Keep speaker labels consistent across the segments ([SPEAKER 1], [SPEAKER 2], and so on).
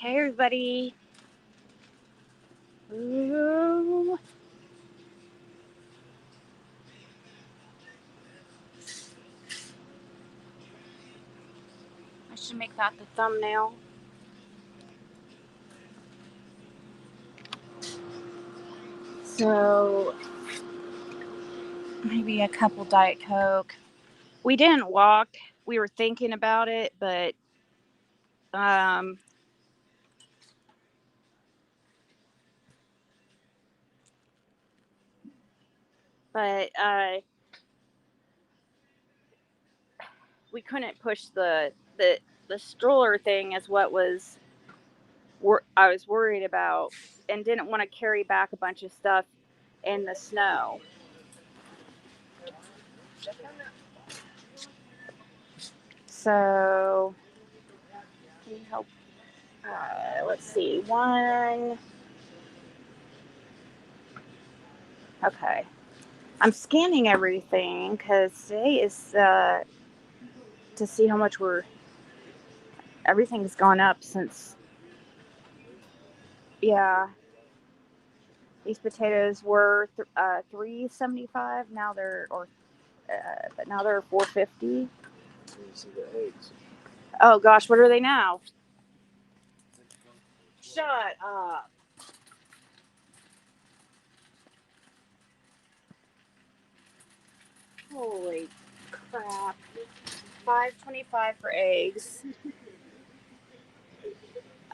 [SPEAKER 1] Hey, everybody. Ooh. I should make that the thumbnail. So, maybe a couple Diet Coke. We didn't walk. We were thinking about it, um, but we couldn't push the stroller thing as what was I was worried about, and didn't want to carry back a bunch of stuff in the snow. So, can you help? Let's see. One. Okay. I'm scanning everything because today is to see how much everything's gone up since. Yeah, these potatoes were $3.75. But now they're $4.50. Oh gosh, what are they now? Shut up. Holy crap. $5.25 for eggs.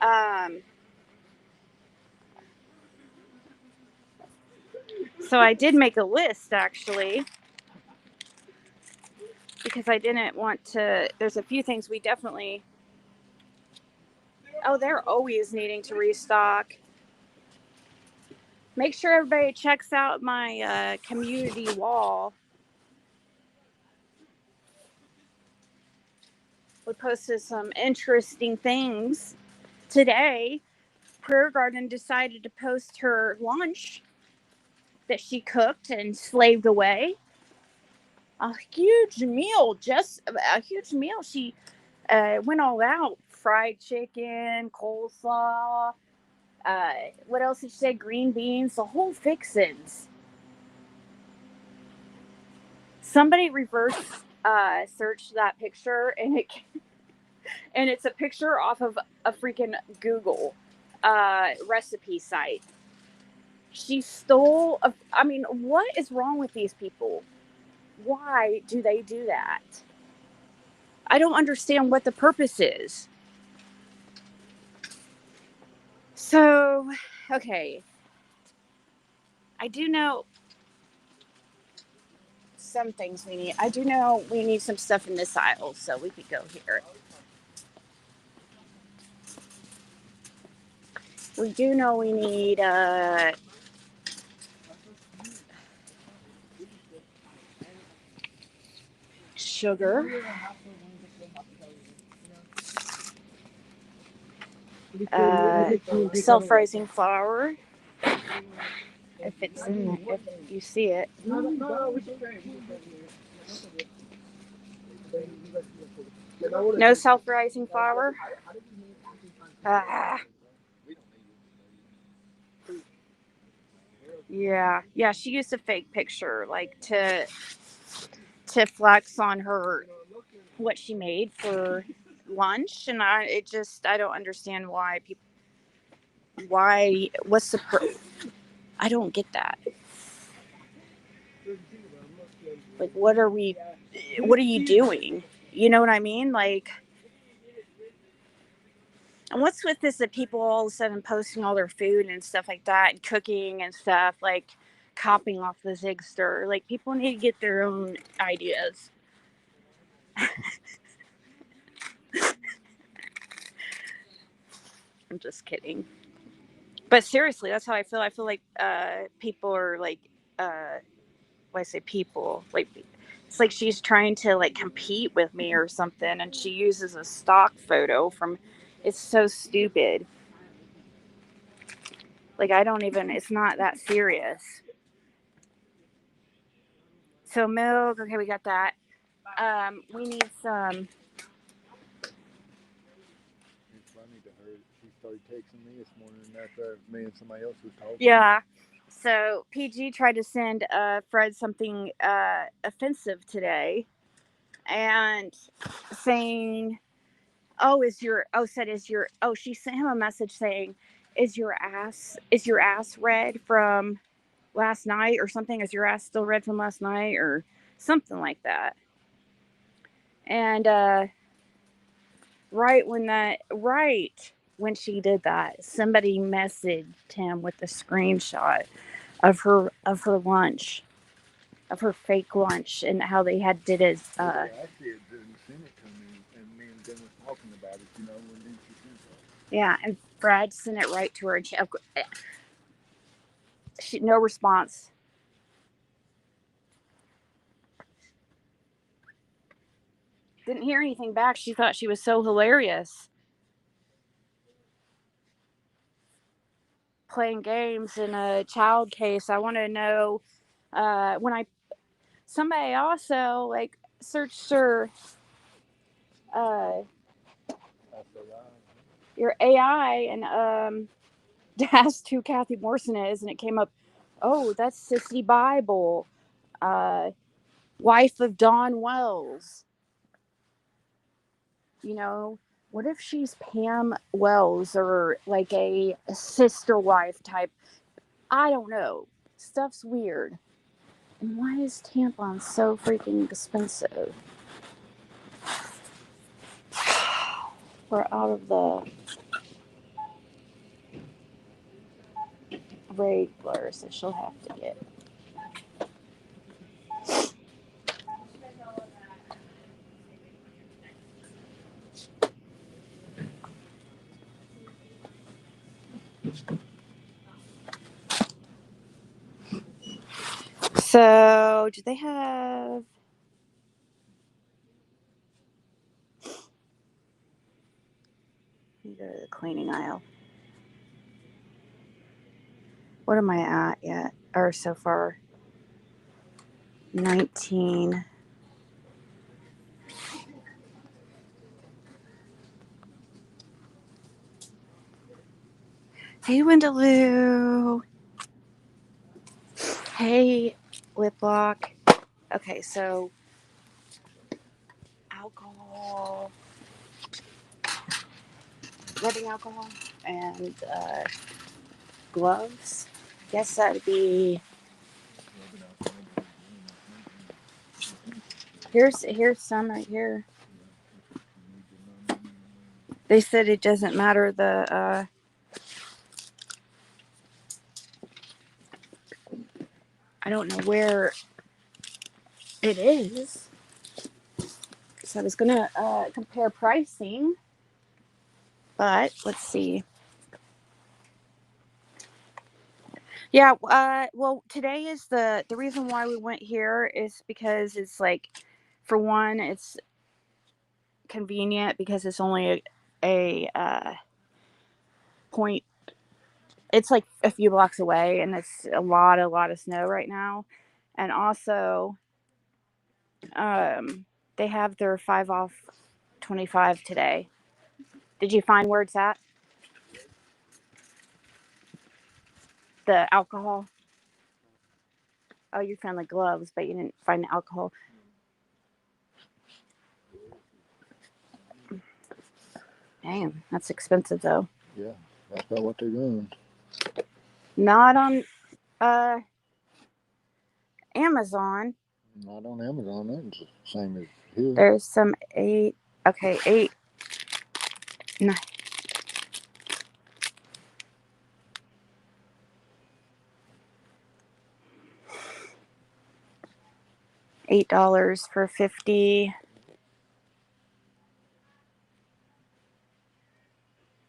[SPEAKER 1] Um, so I did make a list actually because I didn't want to. There's a few things we definitely. Oh, they're always needing to restock. Make sure everybody checks out my community wall. We posted some interesting things today. Prayer Garden decided to post her lunch that she cooked and slaved away. A huge meal, just a huge meal. She went all out. Fried chicken, coleslaw. What else did she say? Green beans, the whole fixins. Somebody reverse searched that picture, and it's a picture off of a freaking Google recipe site. She stole. I mean, what is wrong with these people? Why do they do that? I don't understand what the purpose is. So, okay. I do know some things we need. I do know we need some stuff in this aisle, so we could go here. We do know we need sugar, self-rising flour, if it's in there, if you see it. No self-rising flour. Ah. Yeah. She used a fake picture, like to flex on her what she made for lunch, and I don't understand why people. Why? What's the? I don't get that. Like, what are we? What are you doing? You know what I mean? Like, and what's with this that people all of a sudden posting all their food and stuff like that, and cooking and stuff, like copying off the Zigster? Like, people need to get their own ideas. I'm just kidding. But seriously, that's how I feel. I feel like people are like, when I say people, like it's like she's trying to like compete with me or something, and she uses a stock photo from. It's so stupid. Like, I don't even. It's not that serious. So milk. Okay, we got that. We need some.
[SPEAKER 2] It's funny to her. She started texting me this morning after me and somebody else was talking.
[SPEAKER 1] Yeah. So PG tried to send Fred something offensive today, and saying, "Oh, she sent him a message saying, is your ass red from last night or something? Is your ass still red from last night or something like that?" And right when she did that, somebody messaged him with a screenshot of her lunch, of her fake lunch, and how they had did it.
[SPEAKER 2] Actually, it didn't send it to me, and me and Ben was talking about it. When did she send it?
[SPEAKER 1] Yeah, and Brad sent it right to her, and no response. Didn't hear anything back. She thought she was so hilarious playing games in a child case. I want to know when I somebody also like searched her uh, your AI and asked who Kathy Morrison is, and it came up. Oh, that's Sissy Bible, uh, wife of Don Wells. You know, what if she's Pam Wells or like a sister wife type? I don't know. Stuff's weird. And why is tampons so freaking expensive? We're out of the regular, so she'll have to get. So, do they have? Let me go to the cleaning aisle. What am I at yet? Or so far? 19. Hey, Windaloo. Hey, Lip Lock. Okay, so alcohol, rubbing alcohol, and gloves. Guess that'd be. Here's some right here. They said it doesn't matter I don't know where it is. So I was gonna compare pricing, but let's see. Yeah, well, today is the reason why we went here is because it's like, for one, it's convenient because it's only a point. It's like a few blocks away, and it's a lot of snow right now, and also, they have their 5 off 25 today. Did you find where it's at? The alcohol? Oh, you found the gloves, but you didn't find the alcohol. Damn, that's expensive though.
[SPEAKER 2] Yeah, that's about what they're doing.
[SPEAKER 1] Not on uh Amazon.
[SPEAKER 2] Not on Amazon. That's the same as here.
[SPEAKER 1] There's some eight. Okay, eight. No, $8 for 50.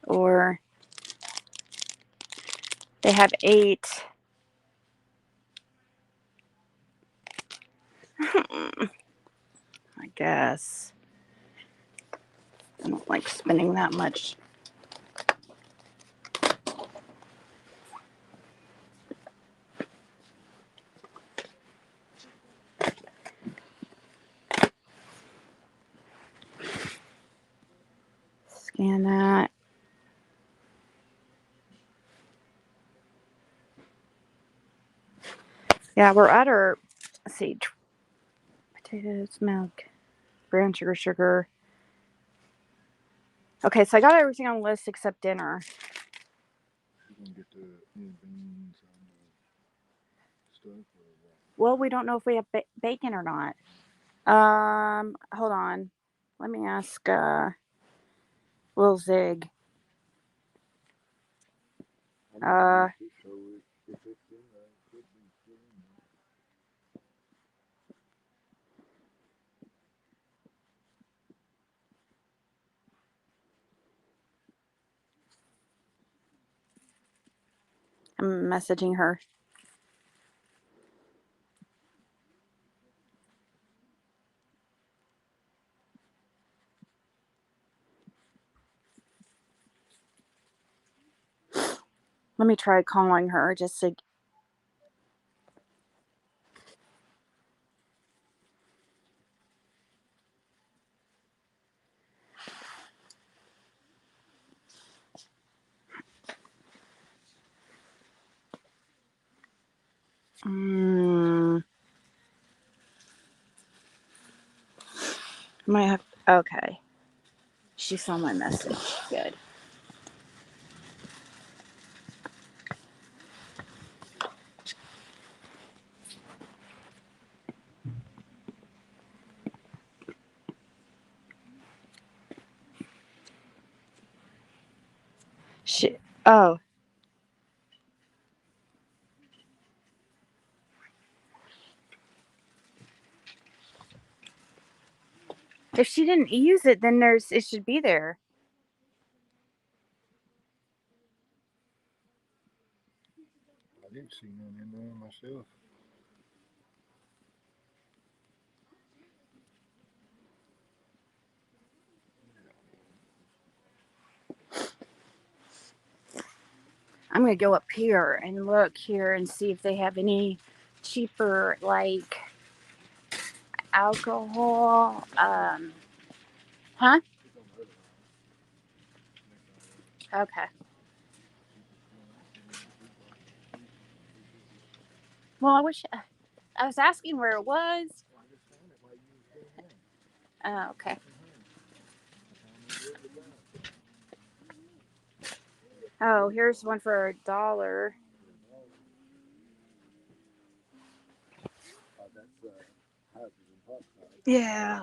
[SPEAKER 1] Or they have 8. I guess. I don't like spending that much. Scan that. Yeah, we're at our, let's see, potatoes, milk, brown sugar. Okay, so I got everything on the list except dinner.
[SPEAKER 2] You're going to get the beans and stuff or what?
[SPEAKER 1] Well, we don't know if we have bacon or not. Hold on. Let me ask Lil Zig.
[SPEAKER 2] So if it's in there, it could be still in there.
[SPEAKER 1] I'm messaging her. Let me try calling her just to. Might have. Okay. She saw my message. Good. Oh. If she didn't use it, then it should be there.
[SPEAKER 2] I didn't see none in there myself.
[SPEAKER 1] I'm gonna go up here and look here and see if they have any cheaper like alcohol. Huh? Okay. Well, I was asking where it was. Oh, okay. Oh, here's one for $1. Yeah.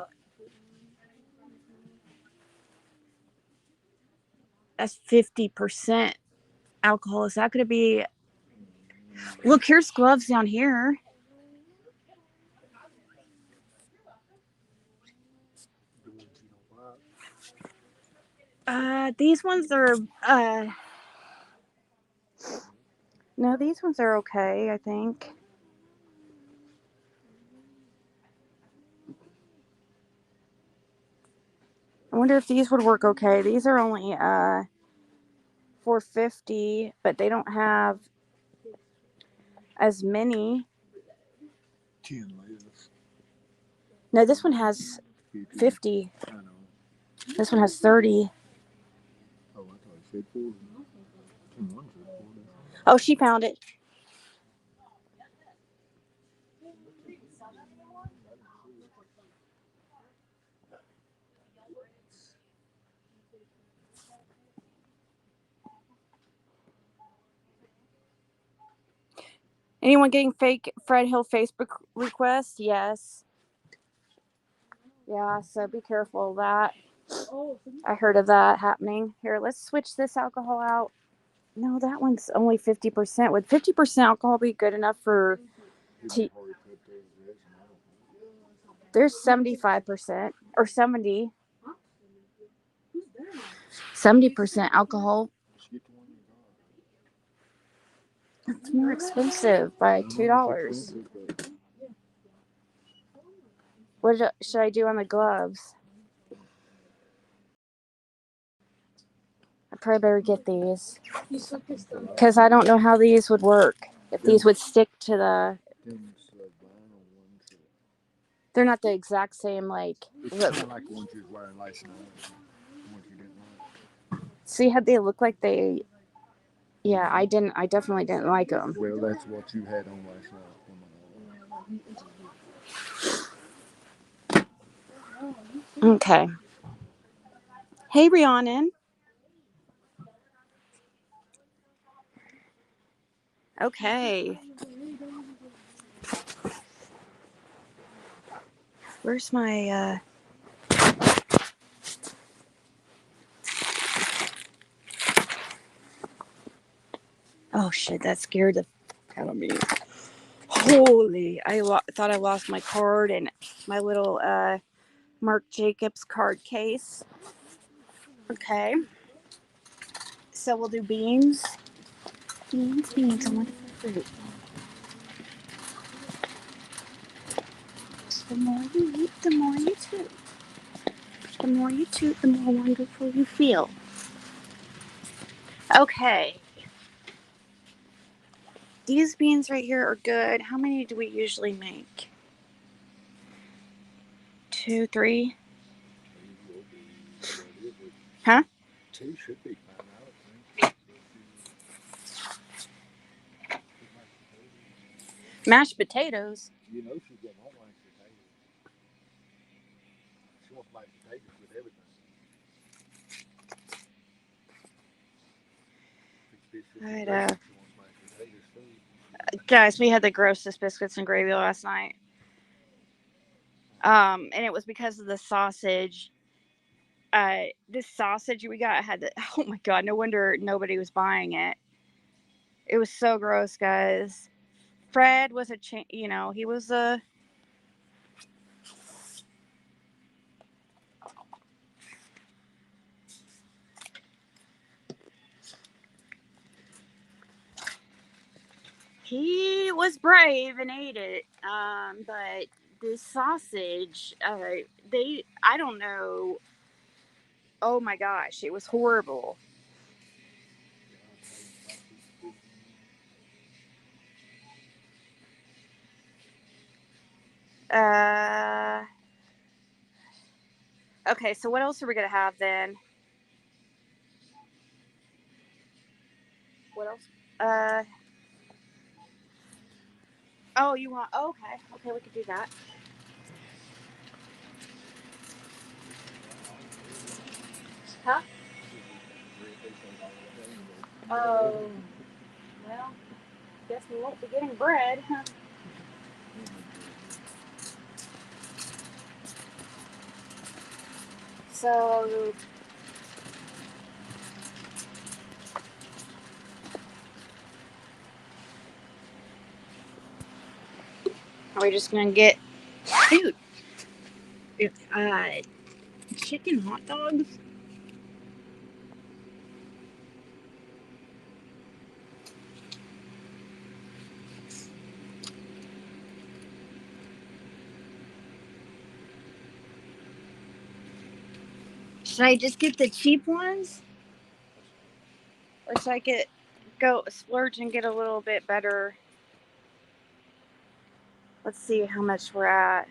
[SPEAKER 1] That's 50% alcohol. Is that going to be? Look, here's gloves down here. These ones are. No, these ones are okay. I think. I wonder if these would work okay. These are only $4.50, but they don't have as many.
[SPEAKER 2] 10 less.
[SPEAKER 1] No, this one has 50.
[SPEAKER 2] I know.
[SPEAKER 1] This one has 30.
[SPEAKER 2] Oh, I thought you said 40.
[SPEAKER 1] Oh, she found it. Anyone getting fake Fred Hill Facebook requests? Yes. Yeah, so be careful of that. I heard of that happening. Here, let's switch this alcohol out. No, that one's only 50%. Would 50% alcohol be good enough for tea? There's 75% or 70% alcohol. It's more expensive by $2. What should I do on the gloves? I probably better get these because I don't know how these would work. If these would stick to the. They're not the exact same, like.
[SPEAKER 2] It's kind of like the ones you was wearing last night. The ones you didn't like.
[SPEAKER 1] See how they look like they. Yeah, I definitely didn't like them.
[SPEAKER 2] Well, that's what you had on last night.
[SPEAKER 1] Okay. Hey, Rhiannon. Okay. Where's my, oh shit, that scared the out of me. Holy, thought I lost my card and my little, Marc Jacobs card case. Okay. So we'll do beans. Beans, and wonderful fruit. The more you eat, the more you toot. The more you toot, the more wonderful you feel. Okay. These beans right here are good. How many do we usually make? 2, 3? Huh?
[SPEAKER 2] 2 should be fine, I would think.
[SPEAKER 1] Mashed potatoes.
[SPEAKER 2] You know she's going to want mashed potatoes. She wants mashed potatoes with everything.
[SPEAKER 1] Right, guys, we had the grossest biscuits and gravy last night. And it was because of the sausage. This sausage we got had the, oh my god, no wonder nobody was buying it. It was so gross, guys. Fred was he was a he was brave and ate it. But this sausage, I don't know. Oh my gosh, it was horrible. Uh, okay, so what else are we gonna have then? What else? Uh, oh, you want? Oh, okay, we could do that. Huh? Oh, well, guess we won't be getting bread. Huh? So are we just gonna get, dude? Uh, chicken hot dogs. Should I just get the cheap ones, or should I go splurge and get a little bit better? Let's see how much we're at.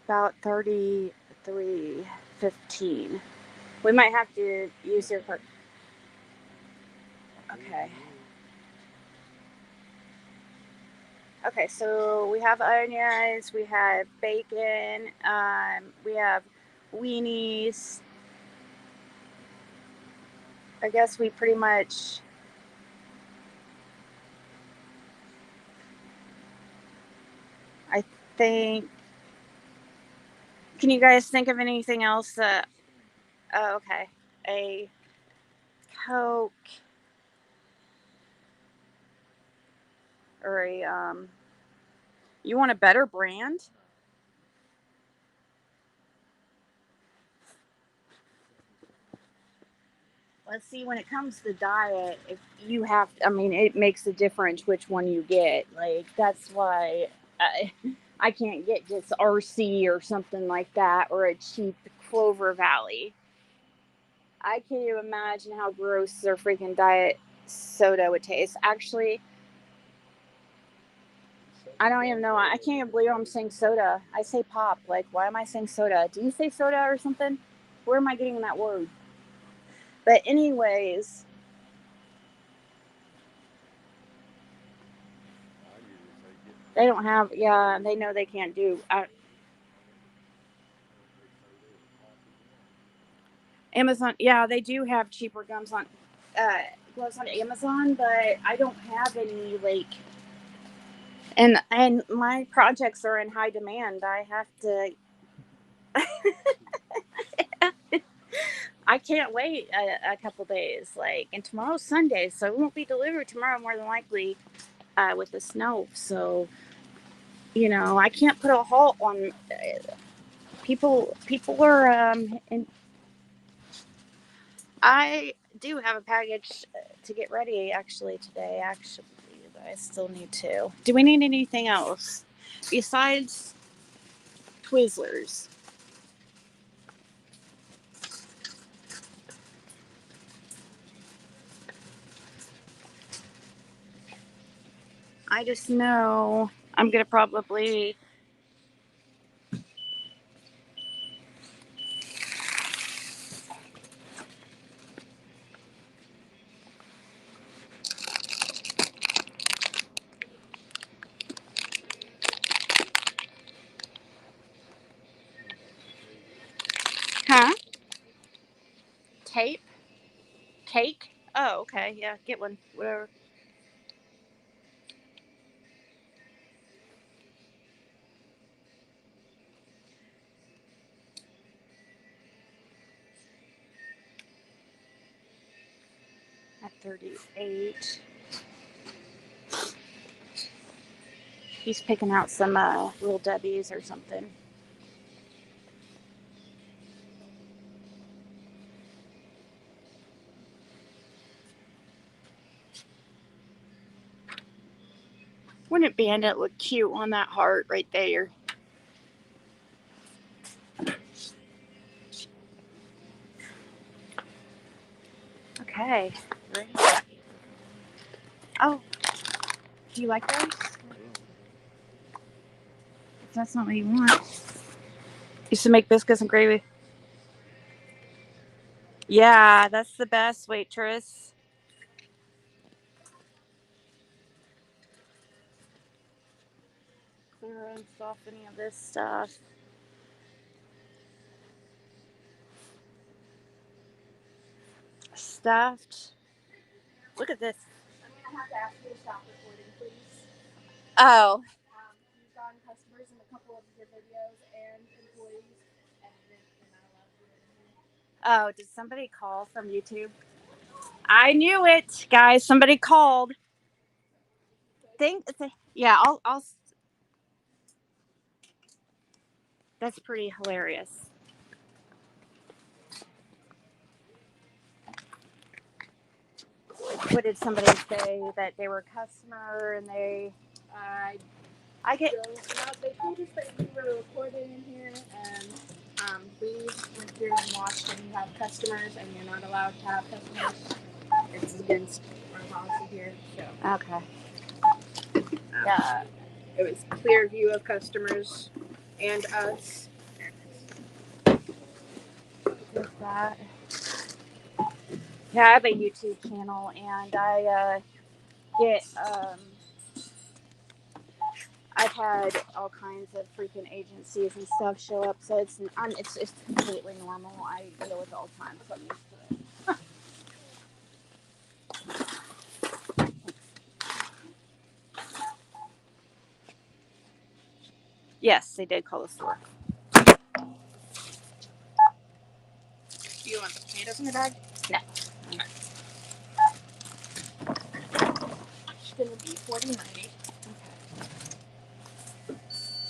[SPEAKER 1] About 33.15. We might have to use your card. Okay. Okay, so we have onions, we have bacon, we have weenies. I guess we pretty much. I think. Can you guys think of anything else that? Oh, okay. A Coke or a You want a better brand? Let's see, when it comes to diet, if you have, I mean, it makes a difference which one you get. Like, that's why I can't get just RC or something like that, or a cheap Clover Valley. I can't even imagine how gross their freaking diet soda would taste. Actually, I don't even know. I can't even believe I'm saying soda. I say pop. Like, why am I saying soda? Do you say soda or something? Where am I getting that word? But anyways,
[SPEAKER 2] I usually say get
[SPEAKER 1] they don't have. Yeah, they know they can't do. Amazon. Yeah, they do have cheaper gums on, gloves on Amazon, but I don't have any like. And my projects are in high demand. I have to. I can't wait a couple days. Like, and tomorrow's Sunday, so it won't be delivered tomorrow more than likely, with the snow. So, I can't put a halt on people. People are and I do have a package to get ready actually today. Actually, but I still need to. Do we need anything else besides Twizzlers? I just know I'm gonna probably. Huh? Tape? Cake? Oh, okay. Yeah, get one. Whatever. At 38. He's picking out some little Debbie's or something. Wouldn't Bandit look cute on that heart right there? Okay. Ready? Oh, do you like those? If that's not what you want. Used to make biscuits and gravy. Yeah, that's the best, waitress. Clearance off any of this stuff. Stuffed. Look at this. I'm gonna have to ask you to stop recording, please. Oh. You've gotten customers in a couple of your videos and employees, and you're not allowed to do it anymore. Oh, did somebody call from YouTube? I knew it, guys. Somebody called. Yeah, I'll. That's pretty hilarious. What did somebody say that they were a customer and they? I get. They told us that we were recording in here, and we went through and watched, and you have customers, and you're not allowed to have customers. It's against our policy here. So. Okay. Yeah. It was clear view of customers and us. With that. Yeah, I have a YouTube channel, and I get I've had all kinds of freaking agencies and stuff show up, so it's completely normal. I deal with it all the time, so I'm used to it. Yes, they did call the store. Do you want the potatoes in your bag? No. Okay. It's gonna be $40.90. Okay.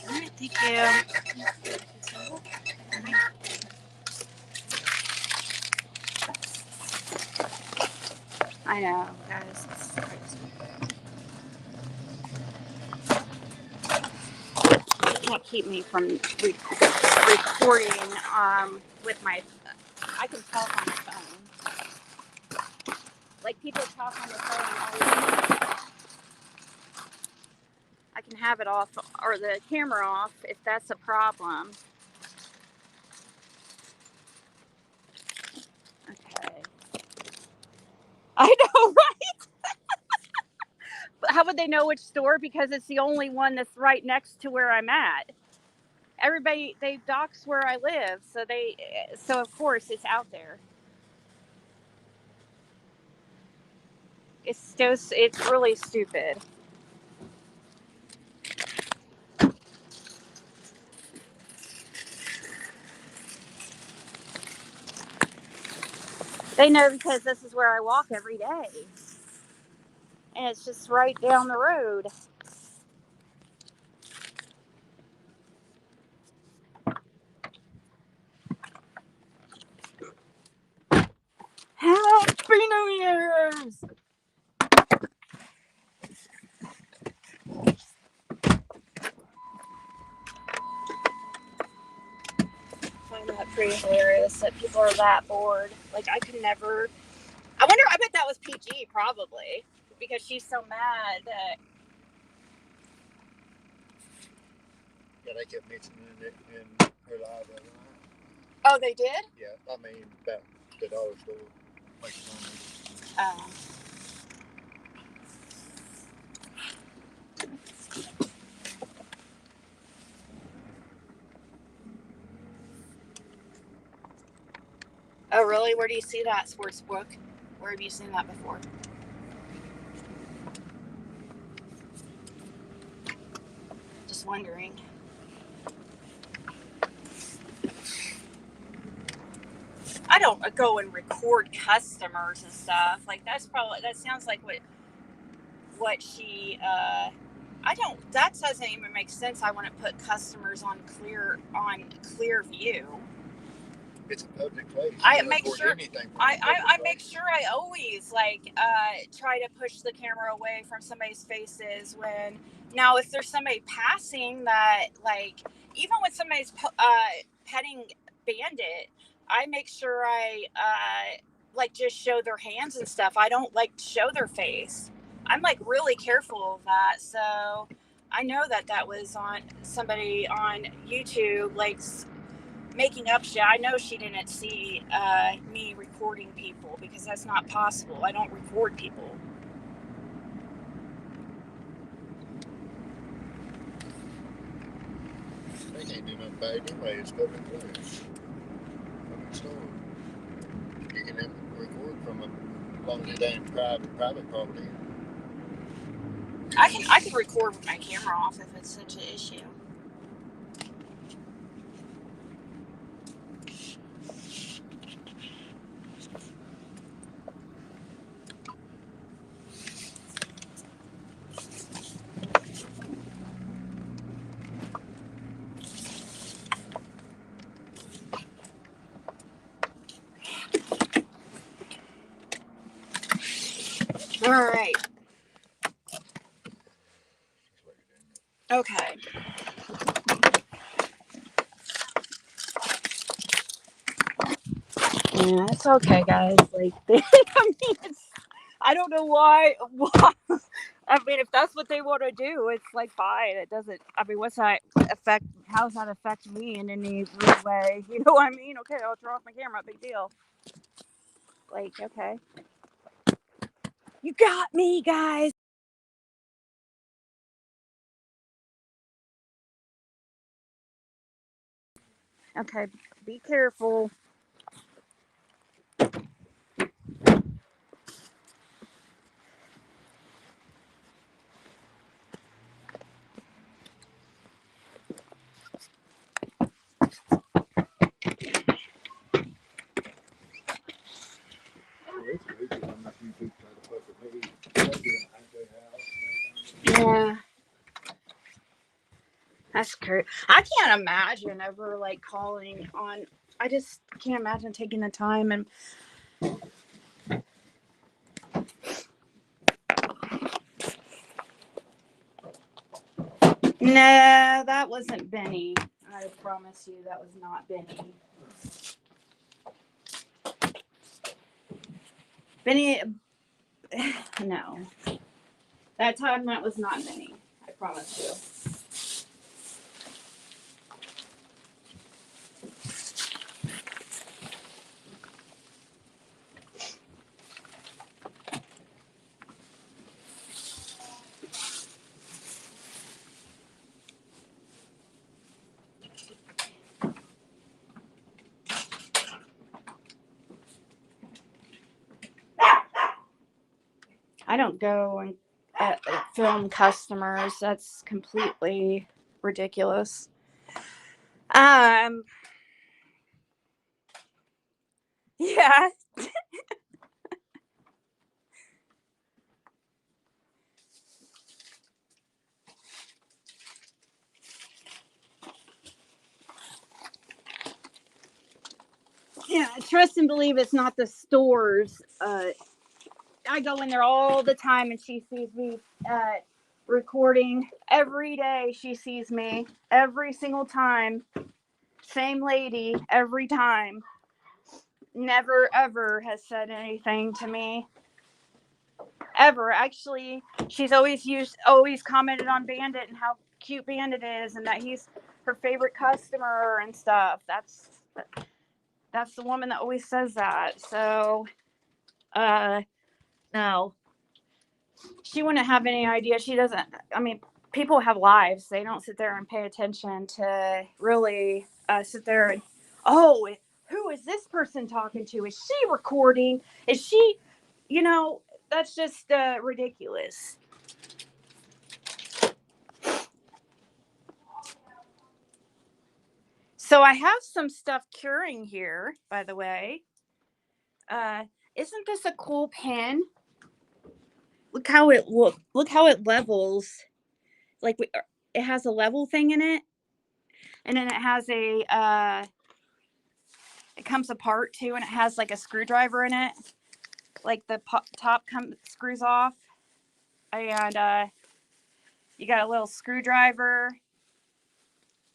[SPEAKER 1] All right, thank you. I know, guys. It's crazy. You can't keep me from recording with my. I can talk on the phone. Like people talk on the phone. I can have it off or the camera off if that's a problem. Okay. I know, right? But how would they know which store? Because it's the only one that's right next to where I'm at. Everybody, they dox where I live, so of course it's out there. It's really stupid. They know because this is where I walk every day, and it's just right down the road. Happy New Year's! I find that pretty hilarious that people are that bored. Like I could never. I bet that was PG probably because she's so mad that.
[SPEAKER 2] Yeah, they kept mentioning it in her live that night.
[SPEAKER 1] Oh, they did?
[SPEAKER 2] Yeah, I mean, about the dollar store. Like, oh.
[SPEAKER 1] Oh, really? Where do you see that sports book? Where have you seen that before? Just wondering. I don't go and record customers and stuff. Like that sounds like what she I don't that doesn't even make sense. I want to put customers on clear view.
[SPEAKER 2] It's a public place.
[SPEAKER 1] I make sure I make sure I always try to push the camera away from somebody's faces when now if there's somebody passing that even when somebody's petting Bandit, I make sure I just show their hands and stuff. I don't show their face. I'm really careful of that. So I know that was on somebody on YouTube making up shit. I know she didn't see me recording people because that's not possible. I don't record people.
[SPEAKER 2] They can't do nothing bad anyway. It's public place. Public store. You can record from a long as it ain't private property.
[SPEAKER 1] I can record with my camera off if it's such an issue. All right. Okay. Yeah, it's okay, guys. I mean, I don't know why. I mean, if that's what they want to do, it's fine. It doesn't. I mean, how's that affect me in any real way? You know what I mean? Okay, I'll turn off my camera. Big deal. Okay. You got me, guys. Okay, be careful. Yeah, that's crazy. I can't imagine ever calling on. I just can't imagine taking the time and Nah, that wasn't Benny. I promise you that was not Benny. Benny, no. That time that was not Benny. I promise you. I don't go and film customers. That's completely ridiculous. Yeah. Yeah, trust and believe it's not the stores. I go in there all the time and she sees me recording every day. She sees me every single time. Same lady every time. Never ever has said anything to me. Ever. Actually, she's always commented on Bandit and how cute Bandit is and that he's her favorite customer and stuff. That's the woman that always says that. So no. She wouldn't have any idea. She doesn't. I mean, people have lives. They don't sit there and pay attention to really sit there and, oh, who is this person talking to? Is she recording? Is she, that's just ridiculous. So I have some stuff curing here, by the way. Isn't this a cool pen? Look how it levels. Like it has a level thing in it, and then it has it comes apart too, and it has like a screwdriver in it. Like the top screws off, and you got a little screwdriver.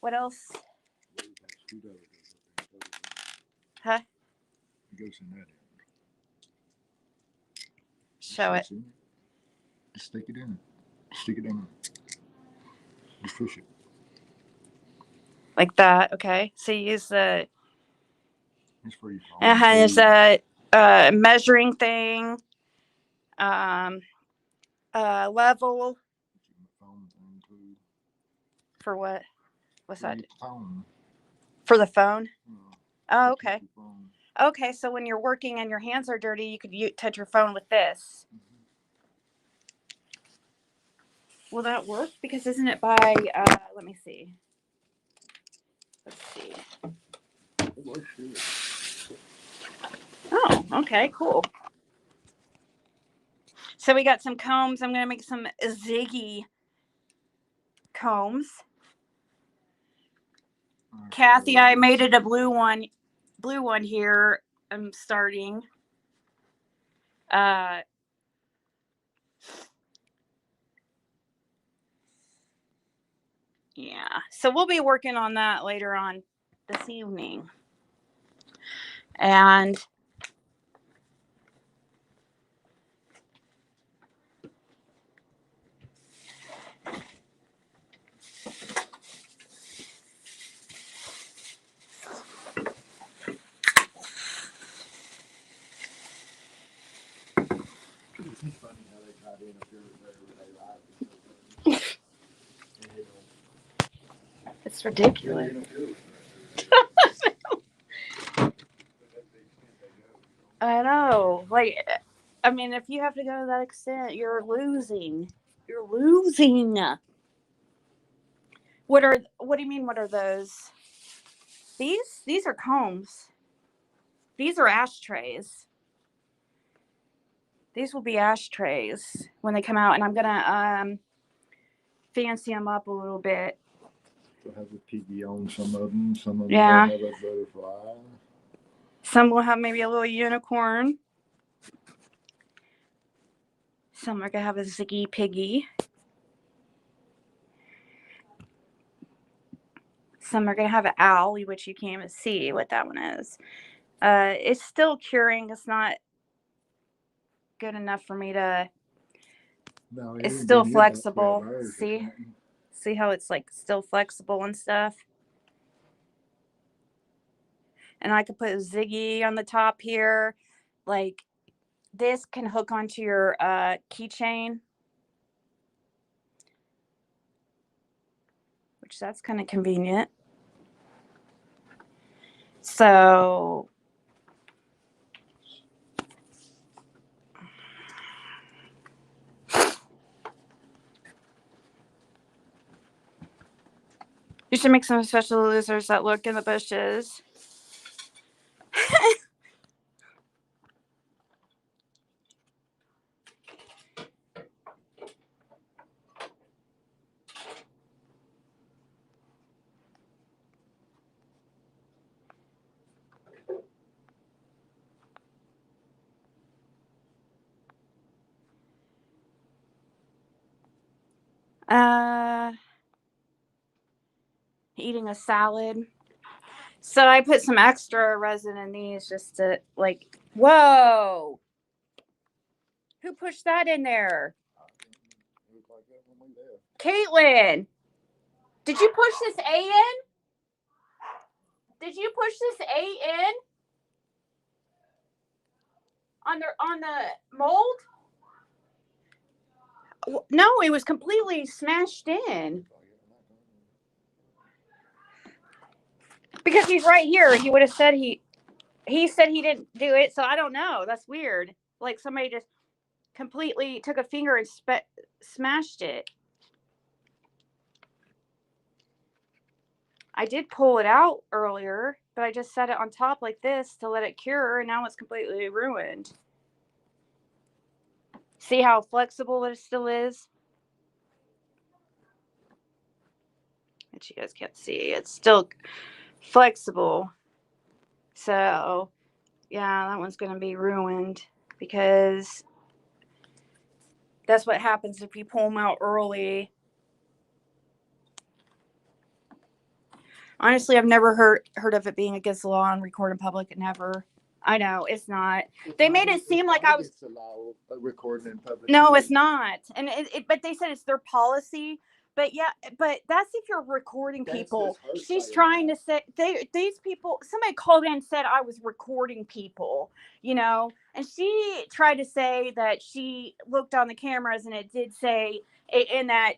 [SPEAKER 1] What else? Huh?
[SPEAKER 2] It goes in that end.
[SPEAKER 1] Show it.
[SPEAKER 2] Stick it in. Stick it in. Just push it.
[SPEAKER 1] Like that. Okay. So you use the.
[SPEAKER 2] It's for your phone.
[SPEAKER 1] It has a measuring thing. Level.
[SPEAKER 2] Phone thing too.
[SPEAKER 1] For what? What's that?
[SPEAKER 2] Phone.
[SPEAKER 1] For the phone?
[SPEAKER 2] Yeah.
[SPEAKER 1] Oh, okay. Okay, so when you're working and your hands are dirty, you could touch your phone with this. Mm-hmm. Will that work? Because isn't it by, let me see. Let's see.
[SPEAKER 2] It works good.
[SPEAKER 1] Oh, okay, cool. So we got some combs. I'm going to make some Ziggy combs. Kathy, I made it a blue one here. I'm starting. Yeah. So we'll be working on that later on this evening. And
[SPEAKER 2] It's funny how they try to interfere with everyday life.
[SPEAKER 1] It's ridiculous. I know. Like, I mean, if you have to go to that extent, you're losing. You're losing. What do you mean, what are those? These are combs. These are ashtrays. These will be ashtrays when they come out, and I'm gonna fancy them up a little bit.
[SPEAKER 2] They'll have a piggy on some of them. Some of them
[SPEAKER 1] Yeah.
[SPEAKER 2] will have a butterfly.
[SPEAKER 1] Some will have maybe a little unicorn. Some are gonna have a Ziggy Piggy. some are going to have an owl, which you can't even see what that one is. It's still curing. It's not good enough for me to...
[SPEAKER 2] No,
[SPEAKER 1] it's still flexible. See how it's like still flexible and stuff? And I could put a Ziggy on the top here. Like, this can hook onto your keychain, which that's kind of convenient. So you should make some special lizards that look in the bushes. Eating a salad. So I put some extra resin in these just to, like, whoa! Who pushed that in there? Caitlin! Did you push this A in? Did you push this A in? On the mold? No, it was completely smashed in. Because he's right here. He would have said he said he didn't do it, so I don't know. That's weird. Like somebody just completely took a finger and smashed it. I did pull it out earlier, but I just set it on top like this to let it cure, and now it's completely ruined. See how flexible it still is? Which you guys can't see. It's still flexible. So, yeah, that one's going to be ruined because that's what happens if you pull them out early. Honestly, I've never heard of it being against the law on record in public. Never. I know it's not. They made it seem like I was
[SPEAKER 2] recording in public.
[SPEAKER 1] No, it's not. And but they said it's their policy. But yeah, but that's if you're recording people. She's trying to say these people. Somebody called in and said I was recording people, and she tried to say that she looked on the cameras and it did say in that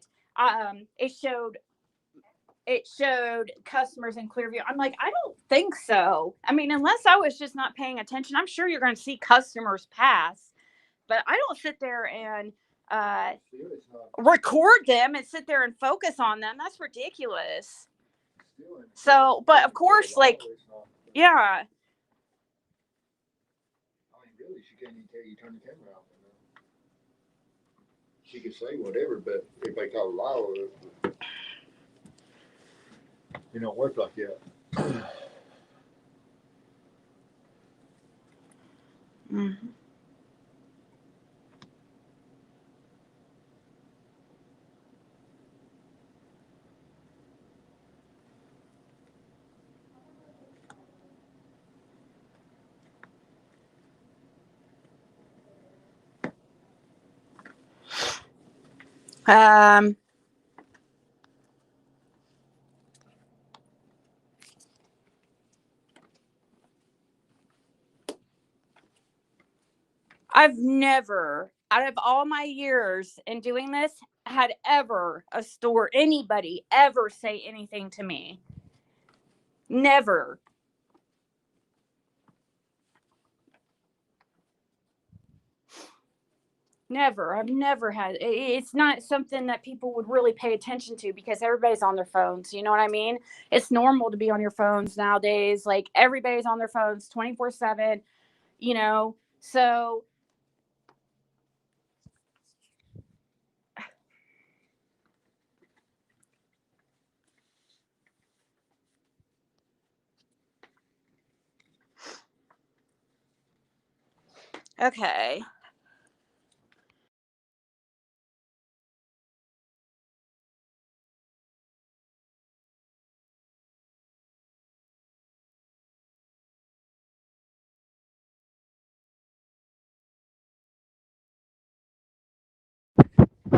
[SPEAKER 1] it showed customers in Clearview. I'm like, I don't think so. I mean, unless I was just not paying attention, I'm sure you're going to see customers pass, but I don't sit there and record them and sit there and focus on them. That's ridiculous. So, but of course, like, yeah.
[SPEAKER 2] I mean, really, she can't even tell you turn the camera off. She could say whatever, but if they call law, it don't work like that.
[SPEAKER 1] Mm-hmm. I've never, out of all my years in doing this, had ever a store, anybody ever say anything to me. Never. Never. I've never had. It's not something that people would really pay attention to because everybody's on their phones. You know what I mean? It's normal to be on your phones nowadays. Like everybody's on their phones 24/7, So okay.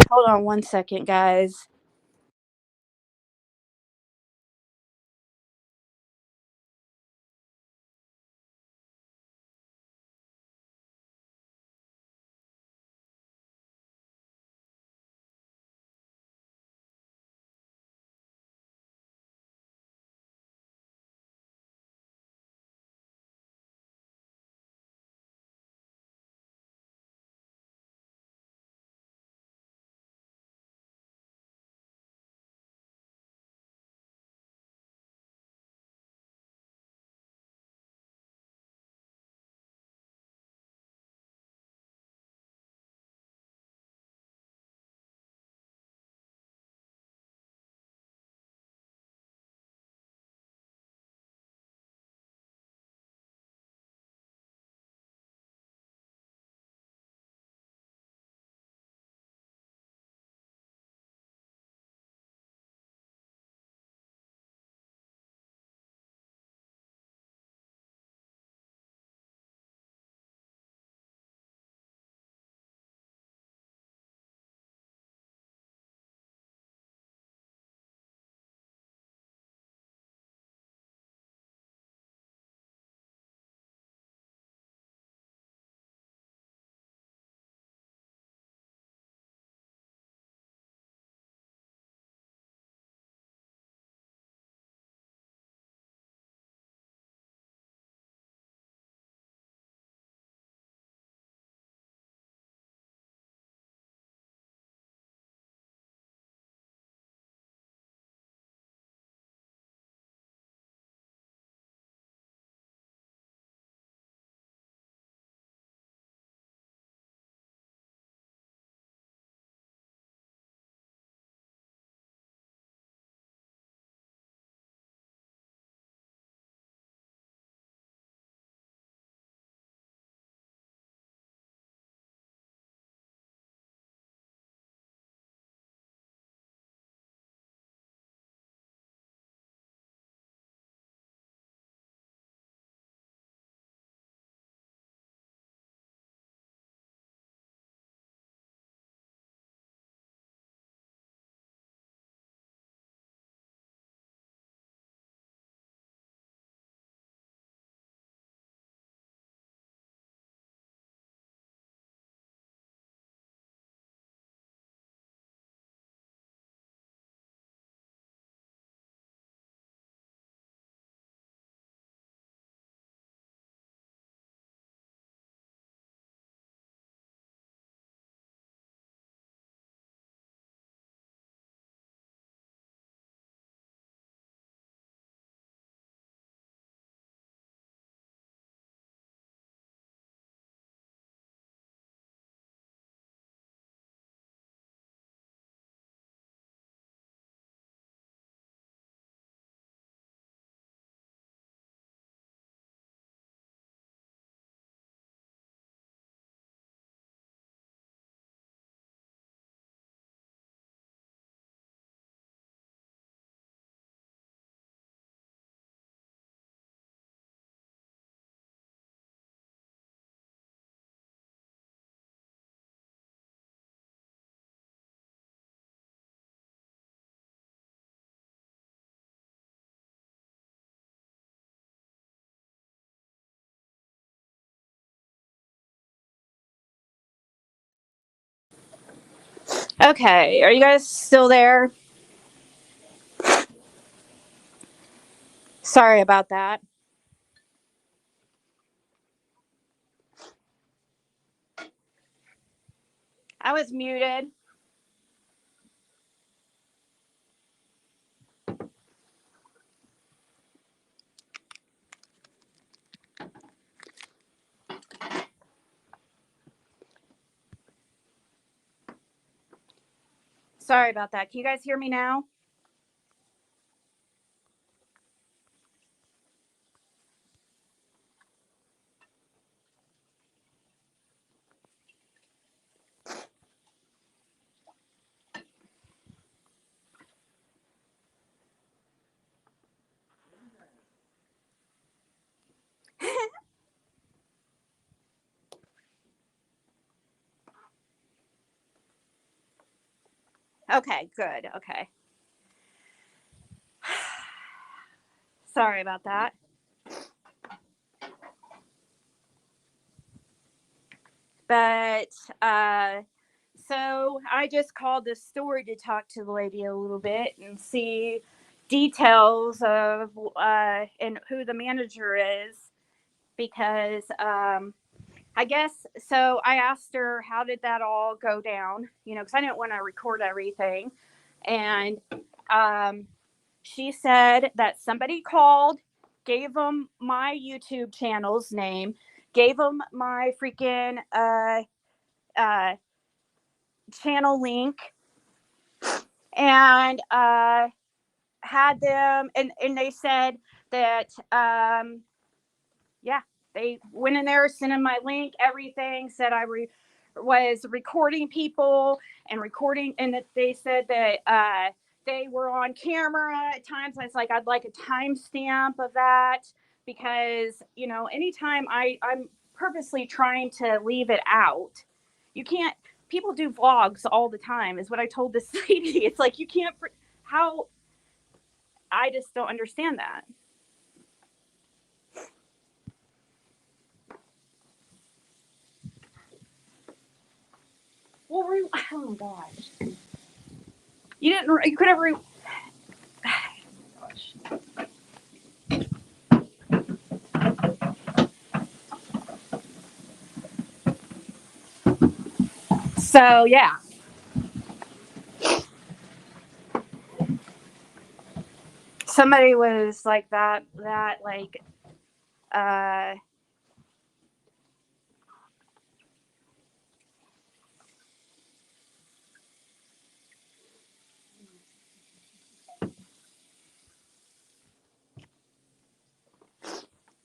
[SPEAKER 1] Hold on one second, guys. Okay, are you guys still there? Sorry about that. I was muted. Sorry about that. Can you guys hear me now? Okay, good. Okay. Sorry about that. But so I just called this story to talk to the lady a little bit and see details of and who the manager is because I guess so. I asked her how did that all go down, because I didn't want to record everything, and um, she said that somebody called, gave them my YouTube channel's name, gave them my freaking uh, channel link, and had them, and they said that yeah, they went in there, sent in my link, everything, said I was recording people and recording, and that they said that they were on camera at times. I was like, I'd like a timestamp of that because, anytime I'm purposely trying to leave it out. You can't, people do vlogs all the time, is what I told this lady. It's like, you can't, how, I just don't understand that. Well, oh my gosh. You could have, so yeah. Somebody was like that like, uh,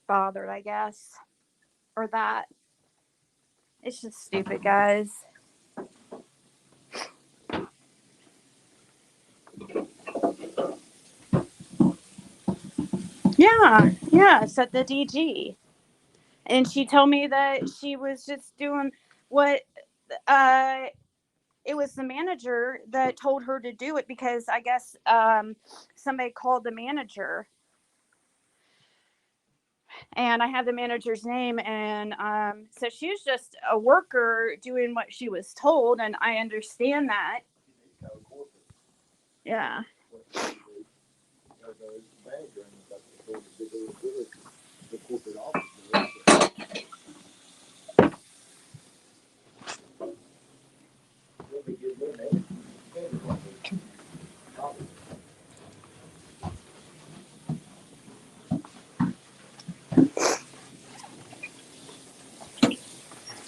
[SPEAKER 1] bothered, I guess, or that. It's just stupid, guys. Yeah, it's at the DG. And she told me that she was just doing what uh it was the manager that told her to do it because I guess somebody called the manager, and I have the manager's name, and so she was just a worker doing what she was told, and I understand that. Yeah.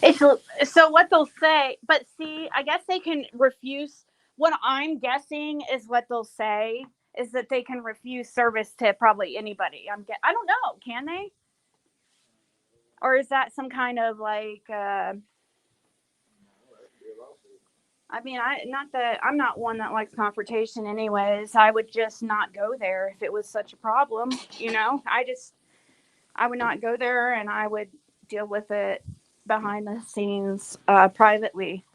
[SPEAKER 1] It's, so what they'll say, but see, I guess they can refuse. What I'm guessing is what they'll say is that they can refuse service to probably anybody. I don't know, can they? Or is that some kind of like? I mean, I'm not one that likes confrontation, anyways. I would just not go there if it was such a problem. I would not go there, and I would deal with it behind the scenes privately.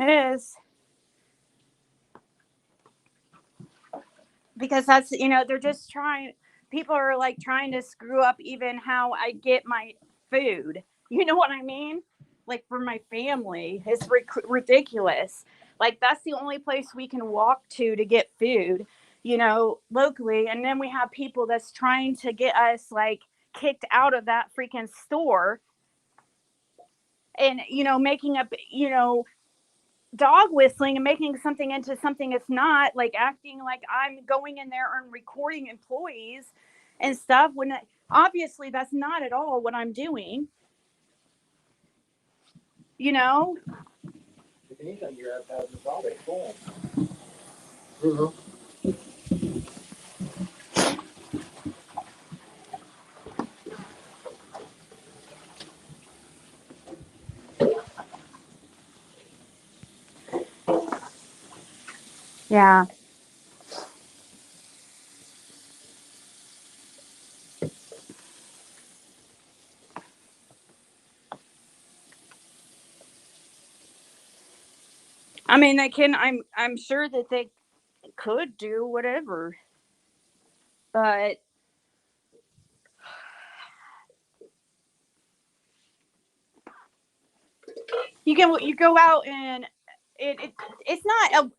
[SPEAKER 1] It is. Because that's, they're just trying, people are like trying to screw up even how I get my food. You know what I mean? Like for my family, it's ridiculous. Like that's the only place we can walk to get food, locally, and then we have people that's trying to get us like kicked out of that freaking store, and making up, dog whistling and making something into something it's not, like acting like I'm going in there and recording employees and stuff when obviously that's not at all what I'm doing, you know.
[SPEAKER 2] If anything, you're advertising the product for them.
[SPEAKER 1] Yeah. I mean, they can. I'm sure that they could do whatever, but you go out and it's not a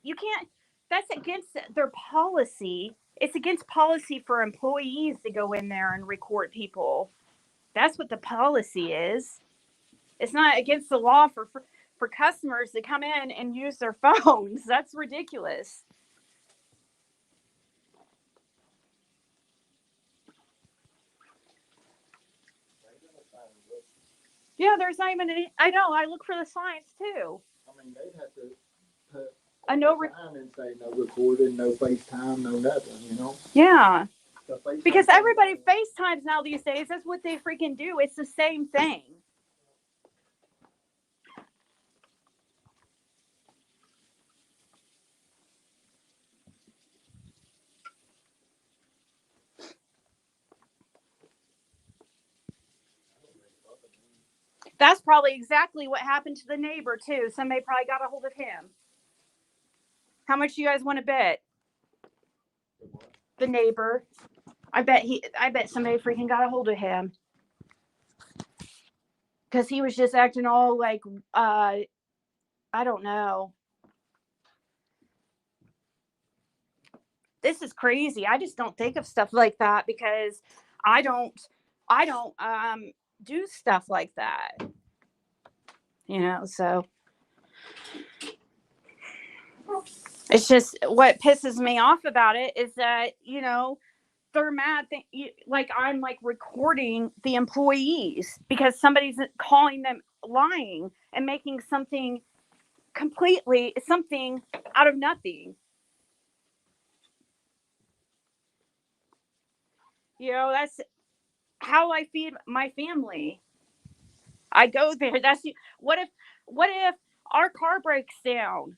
[SPEAKER 1] you can't. That's against their policy. It's against policy for employees to go in there and record people. That's what the policy is. It's not against the law for customers to come in and use their phones. That's ridiculous. Yeah, there's not even any. I know. I look for the signs too.
[SPEAKER 2] I mean, they'd have to put
[SPEAKER 1] A
[SPEAKER 2] a sign and say no recording, no FaceTime, no nothing, you know?
[SPEAKER 1] Yeah. Because
[SPEAKER 2] FaceTime
[SPEAKER 1] everybody FaceTimes now these days. That's what they freaking do. It's the same thing. That's probably exactly what happened to the neighbor too. Somebody probably got a hold of him. How much do you guys want to bet? The neighbor. I bet somebody freaking got a hold of him. Because he was just acting all like I don't know. This is crazy. I just don't think of stuff like that because I don't I don't do stuff like that. So it's just what pisses me off about it is that, they're mad like I'm like recording the employees because somebody's calling them lying and making something out of nothing. That's how I feed my family. I go there. What if our car breaks down?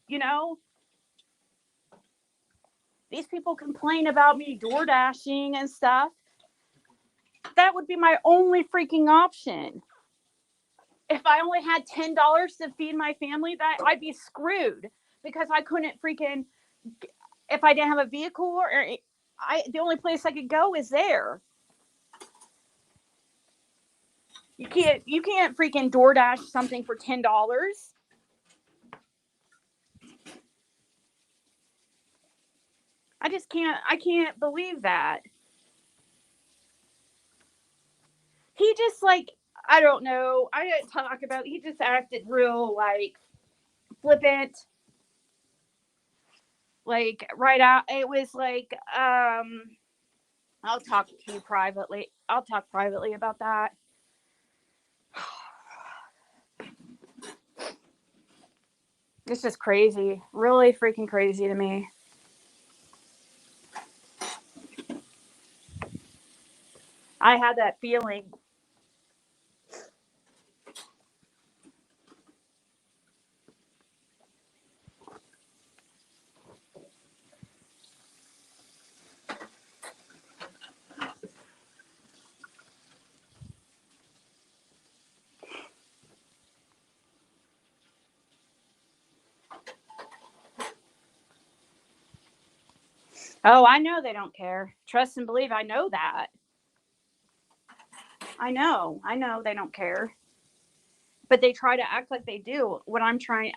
[SPEAKER 1] You know, these people complain about me door dashing and stuff. That would be my only freaking option. If I only had $10 to feed my family, that I'd be screwed because I couldn't freaking if I didn't have a vehicle or the only place I could go is there. You can't freaking DoorDash something for $10. I can't believe that. He just like I don't know. I didn't talk about he just acted real like flippant. Like right out it was like I'll talk to you privately. I'll talk privately about that. It's just crazy. Really freaking crazy to me. I had that feeling. Oh, I know they don't care. Trust and believe I know that. I know they don't care. But they try to act like they do.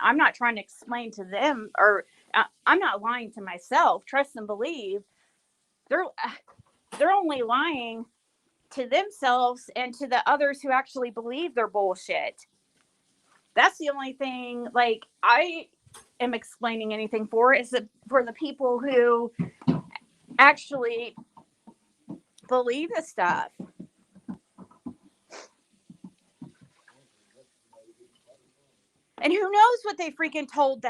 [SPEAKER 1] I'm not trying to explain to them, or I'm not lying to myself. Trust and believe. They're they're only lying to themselves and to the others who actually believe their bullshit. That's the only thing like I am explaining anything for is that for the people who actually believe the stuff. And who knows what they freaking told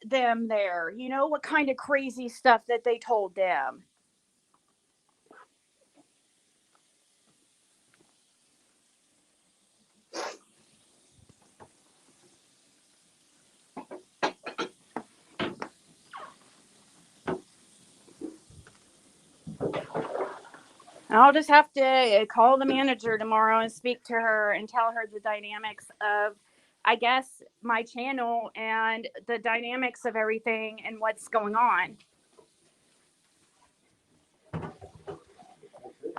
[SPEAKER 1] them there. What kind of crazy stuff that they told them. I'll just have to call the manager tomorrow and speak to her and tell her the dynamics of, I guess, my channel and the dynamics of everything and what's going on.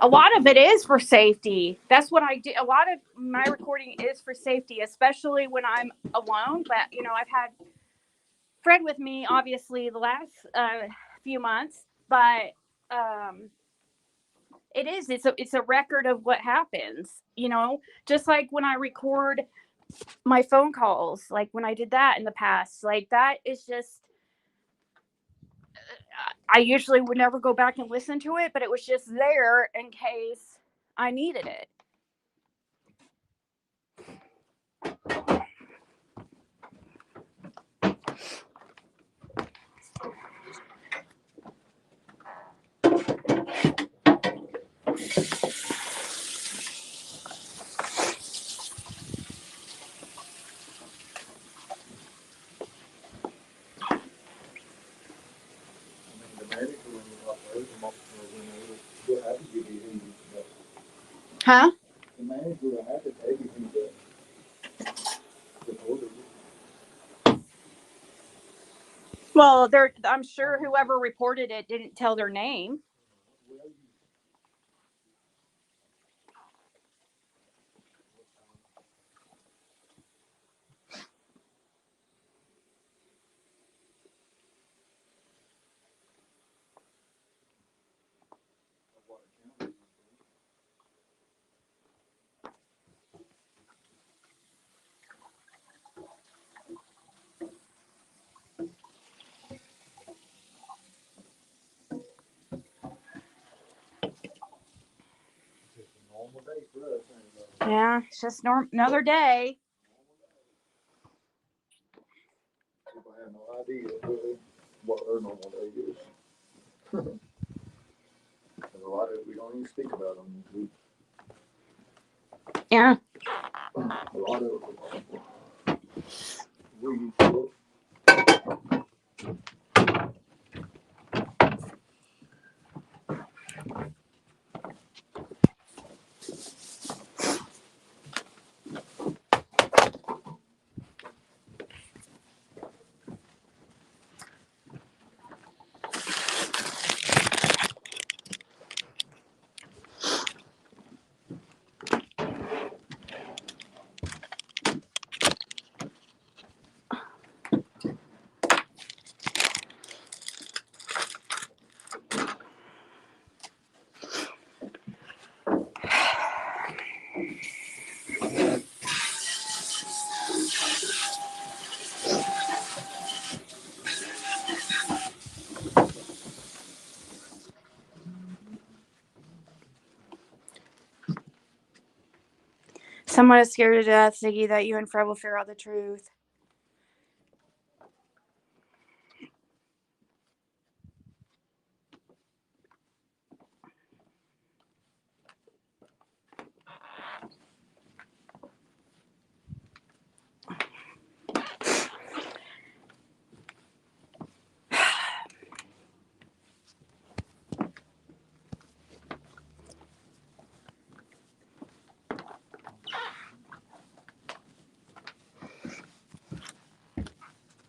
[SPEAKER 1] A lot of it is for safety. That's what I do. A lot of my recording is for safety, especially when I'm alone. But, you know, I've had Fred with me, obviously, the last few months. But it's a record of what happens, you know, just like when I record my phone calls, like when I did that in the past, like that is just, I usually would never go back and listen to it, but it was just there in case I needed it. Huh?
[SPEAKER 2] The manager will have to take you to the border.
[SPEAKER 1] Well, I'm sure whoever reported it didn't tell their name. Yeah, it's just another day.
[SPEAKER 2] People have no idea really what their normal day is. There's a lot of we don't even speak about them.
[SPEAKER 1] Yeah.
[SPEAKER 2] A lot of we
[SPEAKER 1] Someone is scared to death, Ziggy, that you and Fred will figure out the truth.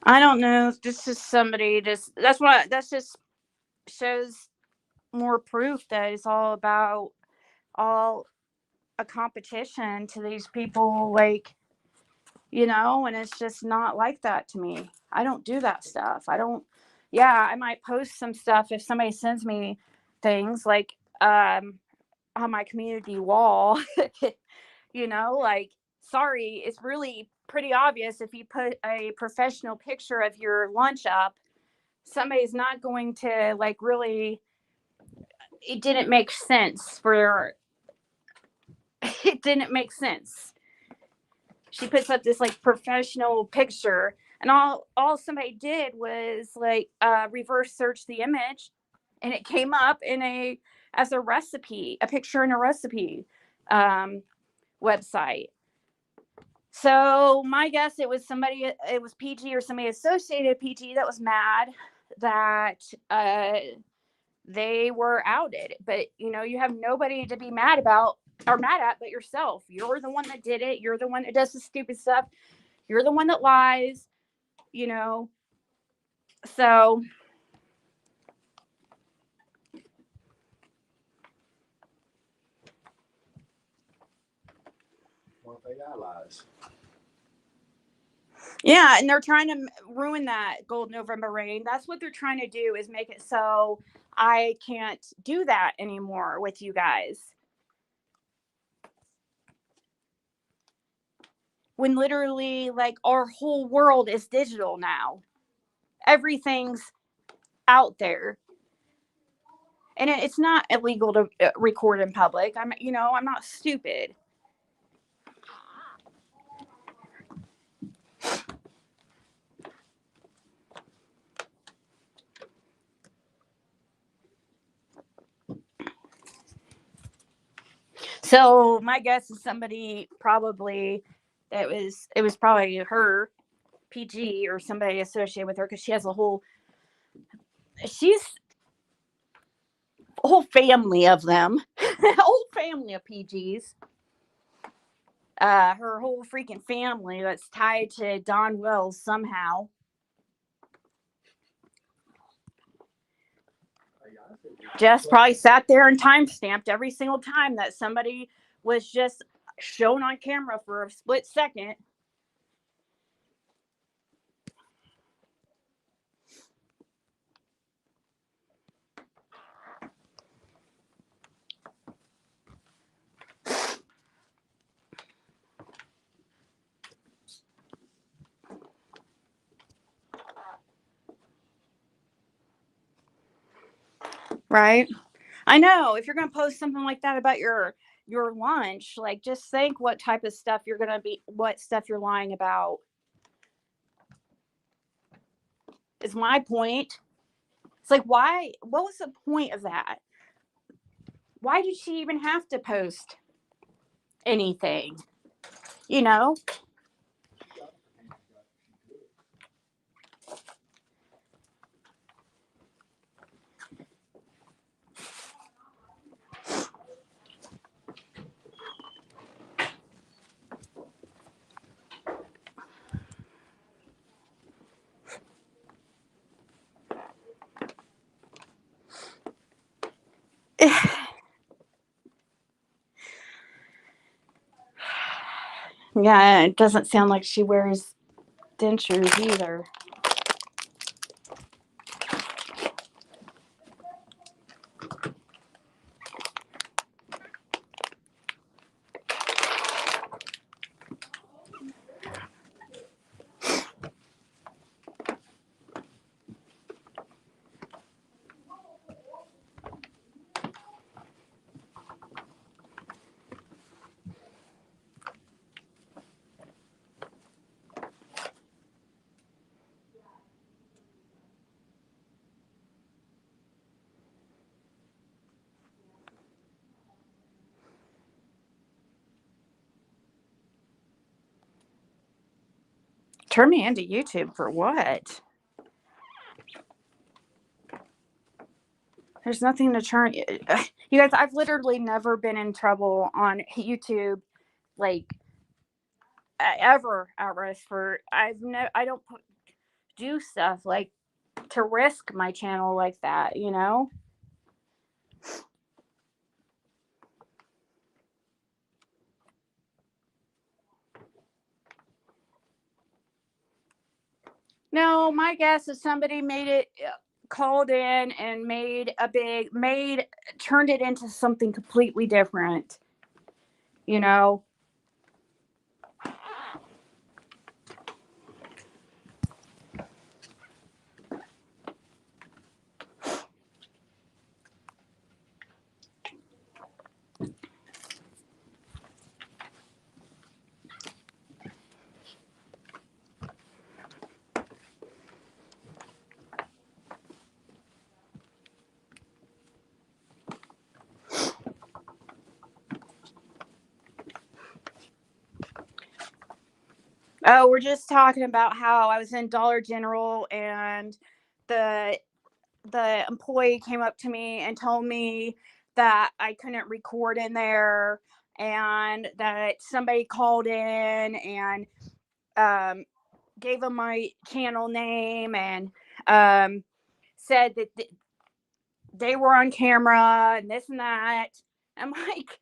[SPEAKER 1] I don't know. This is somebody just, that's just shows more proof that it's all about all a competition to these people, like, you know, and it's just not like that to me. I don't do that stuff. I don't, yeah, I might post some stuff if somebody sends me things, like on my community wall. You know, like, sorry, it's really pretty obvious if you put a professional picture of your lunch up, somebody's not going to, like, really, it didn't make sense for it didn't make sense. She puts up this, like, professional picture, and all somebody did was, like, reverse search the image, and it came up in as a recipe, a picture in a recipe website. So my guess, it was PG or somebody associated PG that was mad that they were outed. But, you know, you have nobody to be mad about or mad at but yourself. You're the one that did it. You're the one that does the stupid stuff. You're the one that lies, you know. So
[SPEAKER 2] Well, they got lies.
[SPEAKER 1] yeah, and they're trying to ruin that Gold November rain. That's what they're trying to do, is make it so I can't do that anymore with you guys. When literally, like, our whole world is digital now. Everything's out there. And it's not illegal to record in public. I'm not stupid. So my guess is somebody probably it was probably her PG or somebody associated with her, because she's a whole family of them, a whole family of PGs. Her whole freaking family that's tied to Don Wells somehow. Jess probably sat there and time stamped every single time that somebody was just shown on camera for a split second. Right? I know. If you're going to post something like that about your lunch, like, just think what type of stuff what stuff you're lying about. Is my point. It's like, why? What was the point of that? Why did she even have to post anything? You know? Yeah, it doesn't sound like she wears dentures either. Turn me into YouTube for what? There's nothing to turn. You guys, I've literally never been in trouble on YouTube, like, ever at risk for. I don't do stuff like to risk my channel like that. You know. No, my guess is somebody called in and turned it into something completely different. You know. Oh, we're just talking about how I was in Dollar General and the the employee came up to me and told me that I couldn't record in there, and that somebody called in and gave them my channel name and said that they were on camera and this and that. I'm like,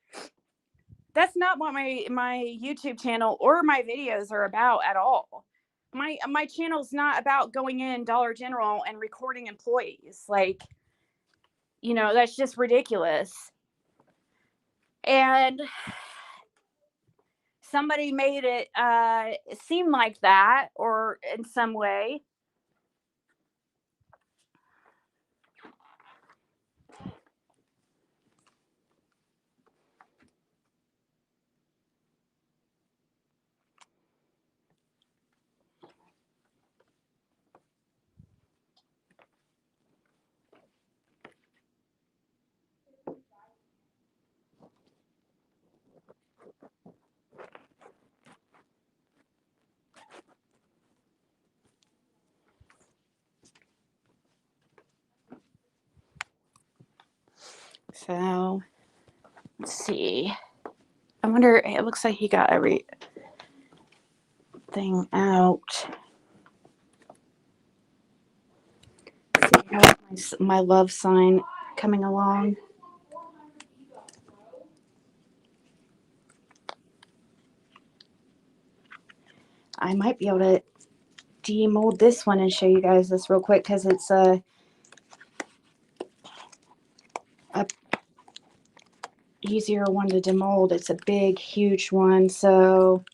[SPEAKER 1] that's not what my YouTube channel or my videos are about at all. My channel's not about going in Dollar General and recording employees. Like, that's just ridiculous. And somebody made it seem like that, or in some way. So let's see. I wonder, it looks like he got everything out. See how my love sign coming along. I might be able to demold this one and show you guys this real quick, because it's a easier one to demold. It's a big, huge one. So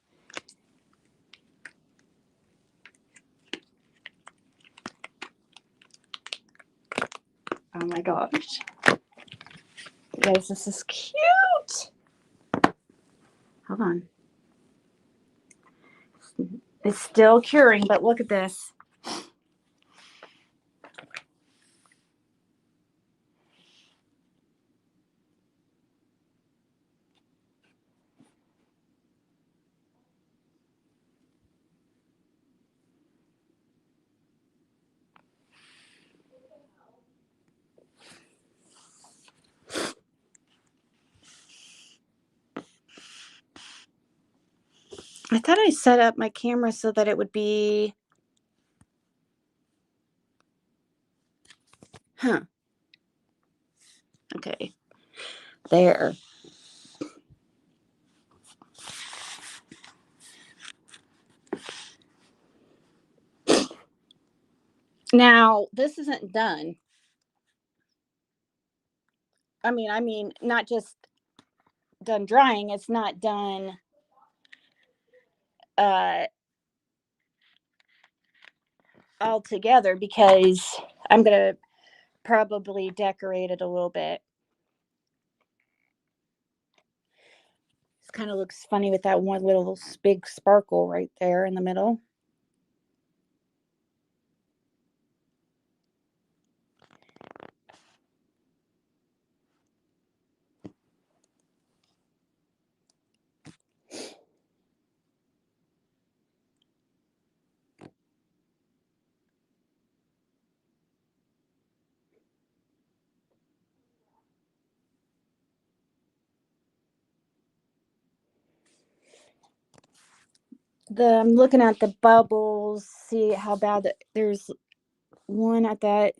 [SPEAKER 1] oh my gosh, you guys, this is cute. Hold on, it's still curing, but look at this. I thought I set up my camera so that it would be, okay, there. Now, this isn't done. I mean, not just done drying, it's not done all together, because I'm going to probably decorate it a little bit. This kind of looks funny with that one little big sparkle right there in the middle. I'm looking at the bubbles, see how bad there's one at that.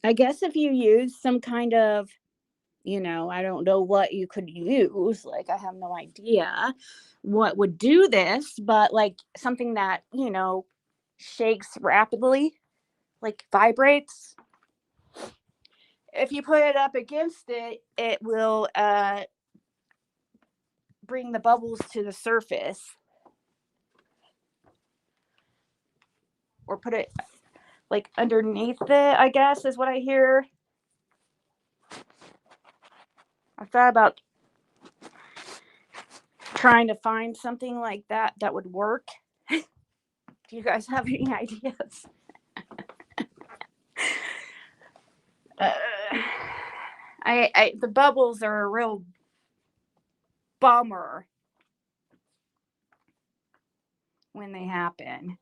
[SPEAKER 1] I guess if you use some kind of, I don't know what you could use. Like, I have no idea what would do this, but like something that, shakes rapidly, like vibrates. If you put it up against it, it will bring the bubbles to the surface. Or put it like underneath it, I guess, is what I hear. I thought about trying to find something like that that would work. Do you guys have any ideas? The bubbles are a real bummer when they happen.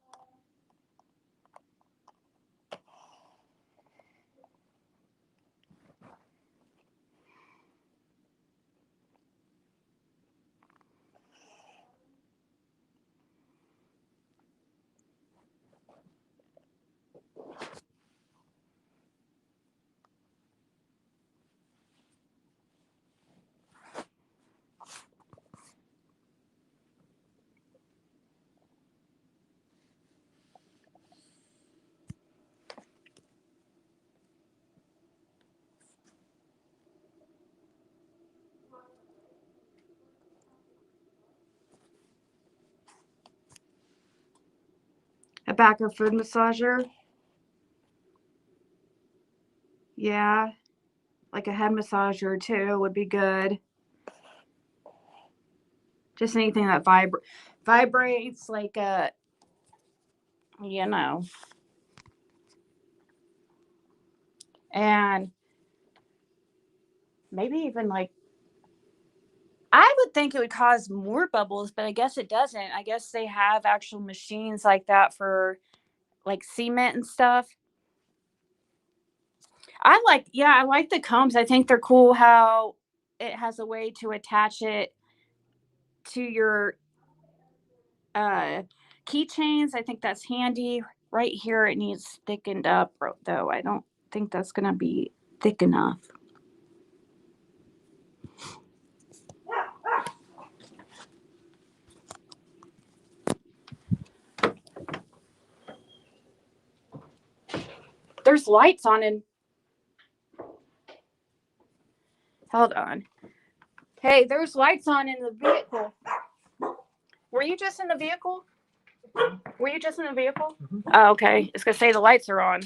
[SPEAKER 1] back or foot massager. Yeah. Like a head massager too would be good. Just anything that vibrates like a, you know. And maybe even like, I would think it would cause more bubbles, but I guess it doesn't. I guess they have actual machines like that for like cement and stuff. I like the combs. I think they're cool how it has a way to attach it to your keychains. I think that's handy. Right here it needs thickened up though. I don't think that's gonna be thick enough. There's lights on in. Hold on. Hey, there's lights on in the vehicle. Were you just in the vehicle? Were you just in the vehicle? Mm-hmm. Oh, okay. It's gonna say the lights are on.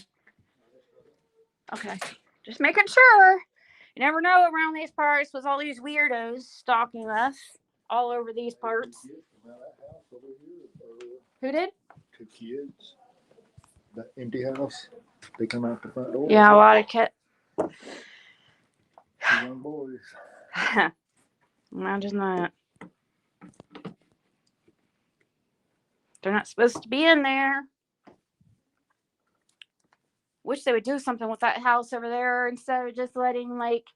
[SPEAKER 1] Okay. Just making sure. You never know around these parts with all these weirdos stalking us all over these parts. Who did?
[SPEAKER 2] 2 kids. That empty house. They come out the front door.
[SPEAKER 1] Yeah, a lot of kids.
[SPEAKER 2] 2 young boys.
[SPEAKER 1] Imagine that. They're not supposed to be in there. Wish they would do something with that house over there instead of just letting like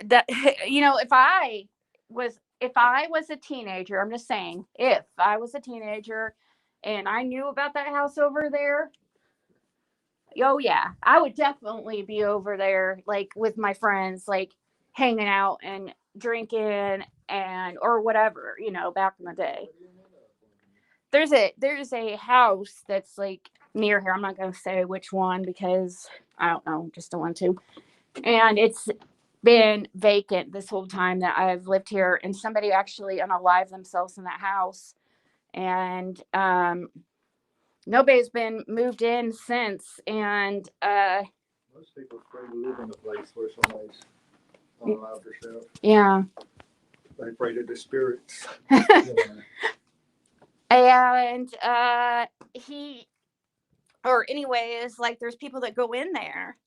[SPEAKER 1] that. You know, if I was a teenager, I'm just saying, if I was a teenager and I knew about that house over there, oh yeah, I would definitely be over there like with my friends, like hanging out and drinking and or whatever, you know, back in the day. There's a house that's like near here. I'm not gonna say which one because I don't know, just don't want to. And it's been vacant this whole time that I've lived here, and somebody actually unalived themselves in that house, and nobody's been moved in since. And
[SPEAKER 2] most people afraid to live in a place where somebody's unalived herself.
[SPEAKER 1] Yeah.
[SPEAKER 2] They're afraid of the spirits.
[SPEAKER 1] And anyways, like there's people that go in there.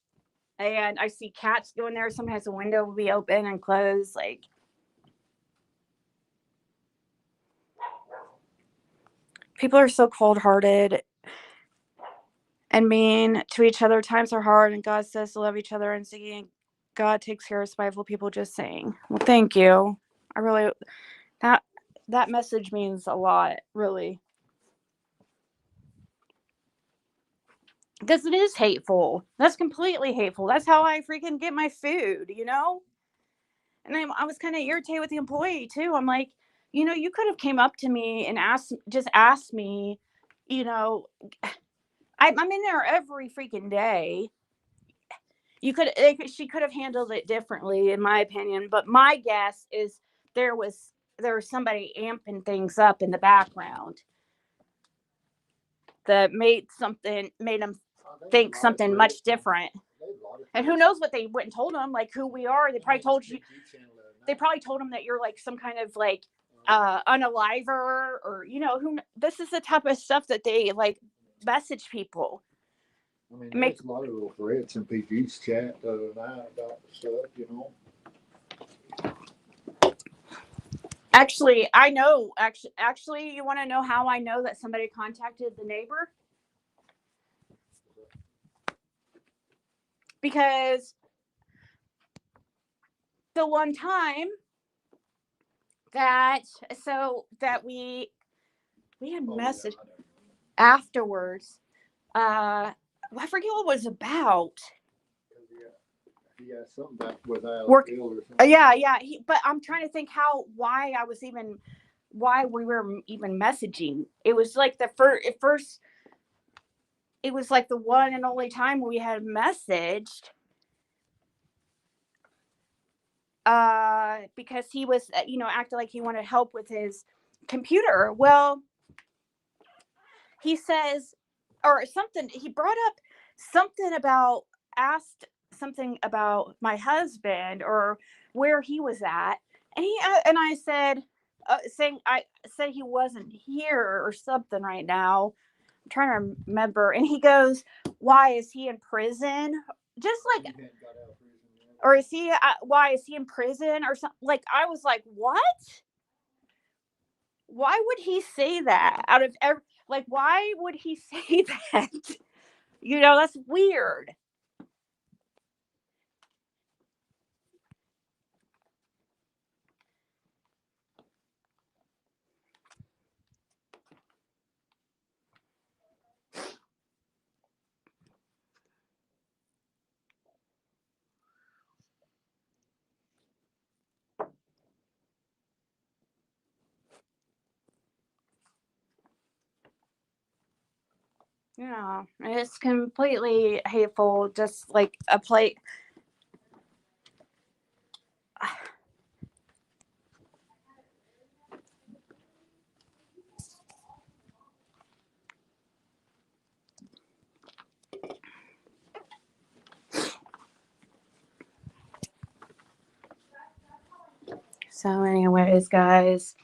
[SPEAKER 1] And I see cats go in there. Sometimes the window will be open and closed. Like, people are so cold-hearted and mean to each other. Times are hard, and God says to love each other. And singing, God takes care of spiteful people. Just saying. Well, thank you. I really that message means a lot, really, because it is hateful. That's completely hateful. That's how I freaking get my food, you know. And I was kind of irritated with the employee too. I'm like, you know, you could have came up to me and asked me, you know, I'm in there every freaking day. She could have handled it differently, in my opinion. But my guess is there was somebody amping things up in the background that made them think something much different. And who knows what they went and told them, like who we are. They probably told them that you're like some kind of like unaliver, or you know, this is the type of stuff that they like message people.
[SPEAKER 2] I mean, there's a lot of little threats in PG's chat the other night about the stuff, you know.
[SPEAKER 1] Actually, I know. Actually, you want to know how I know that somebody contacted the neighbor? Because the one time that we had message afterwards. I forget what it was about.
[SPEAKER 2] Yeah, something about without work.
[SPEAKER 1] Yeah. But I'm trying to think why we were even messaging. It was like the first. It was like the one and only time we had messaged. Because he was, you know, acting like he wanted help with his computer. Well, he says, or something, he brought up something about, asked something about my husband or where he was at. And I said, saying, I said he wasn't here or something right now. I'm trying to remember. And he goes, why is he in prison? Just like, or is he, why is he in prison or something? Like, I was like, what? Why would he say that out of every, like, why would he say that? That's weird. Yeah, it's completely hateful. Just like a plate. So, anyways, guys,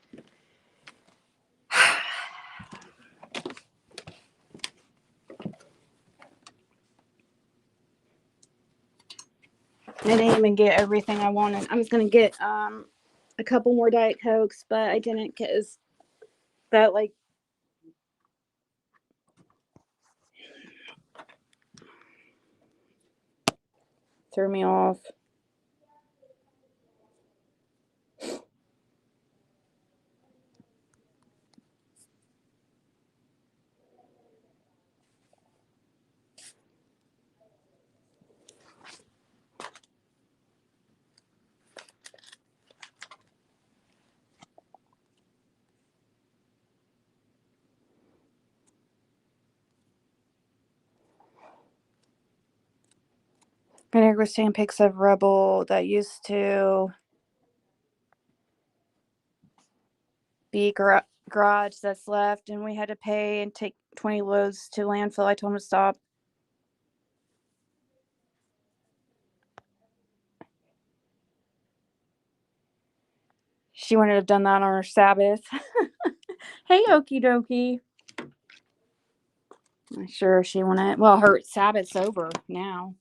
[SPEAKER 1] I didn't even get everything I wanted. I was gonna get a couple more Diet Cokes, but I didn't because that like threw me off. Vinegar sand pics of rubble that used to be garage that's left, and we had to pay and take 20 loads to landfill. I told him to stop. She wouldn't have done that on her Sabbath. Hey, okie dokie. I'm sure she wouldn't. Well, her Sabbath's over now.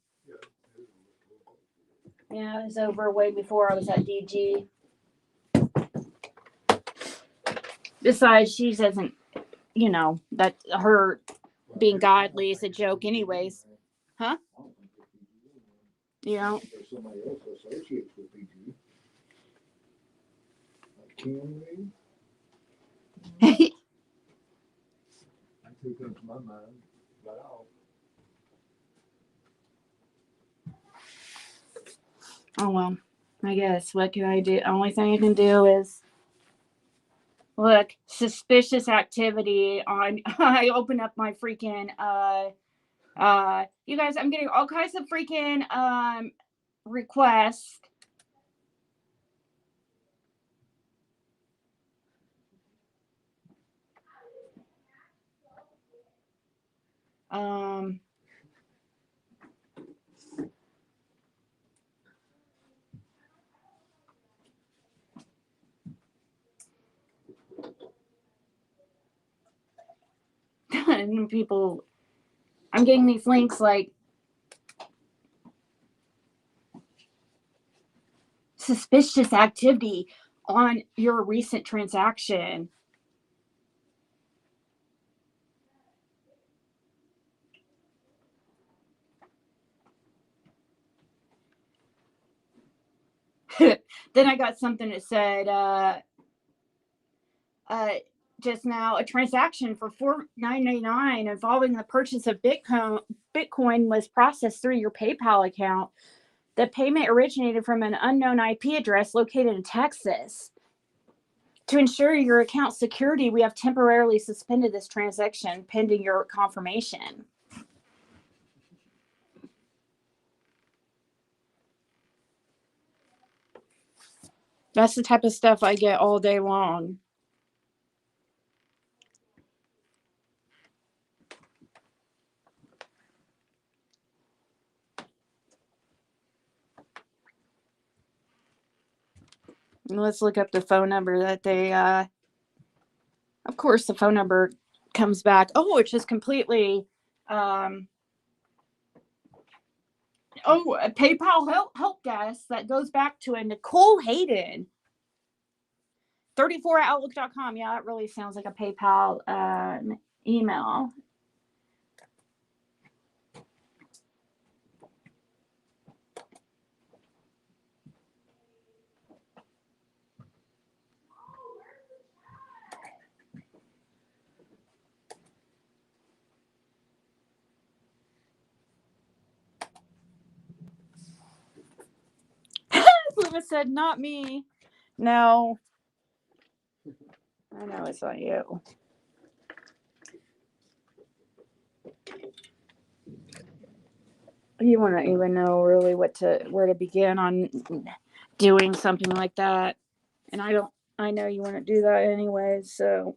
[SPEAKER 1] Yeah, it was over way before I was at DG. Besides, she doesn't, that her being godly is a joke, anyways. Huh? You know?
[SPEAKER 2] Somebody else associates with PG. Like Kim, maybe? That's who comes to my mind. Wow.
[SPEAKER 1] Oh, well, I guess. What can I do? Only thing I can do is look, suspicious activity on. I open up my freaking, you guys, I'm getting all kinds of freaking, requests. And people, I'm getting these links like suspicious activity on your recent transaction. Then I got something that said, just now, a transaction for $4.99 involving the purchase of Bitcoin was processed through your PayPal account. The payment originated from an unknown IP address located in Texas. To ensure your account security, we have temporarily suspended this transaction pending your confirmation. That's the type of stuff I get all day long. Let's look up the phone number that they, of course, the phone number comes back. Oh, it's just completely, a PayPal help desk that goes back to a Nicole Hayden. 34 at outlook.com. Yeah, that really sounds like a PayPal email. Luma said, not me. No. I know it's not you. You wouldn't even know really where to begin on doing something like that. And I know you wouldn't do that anyway, so.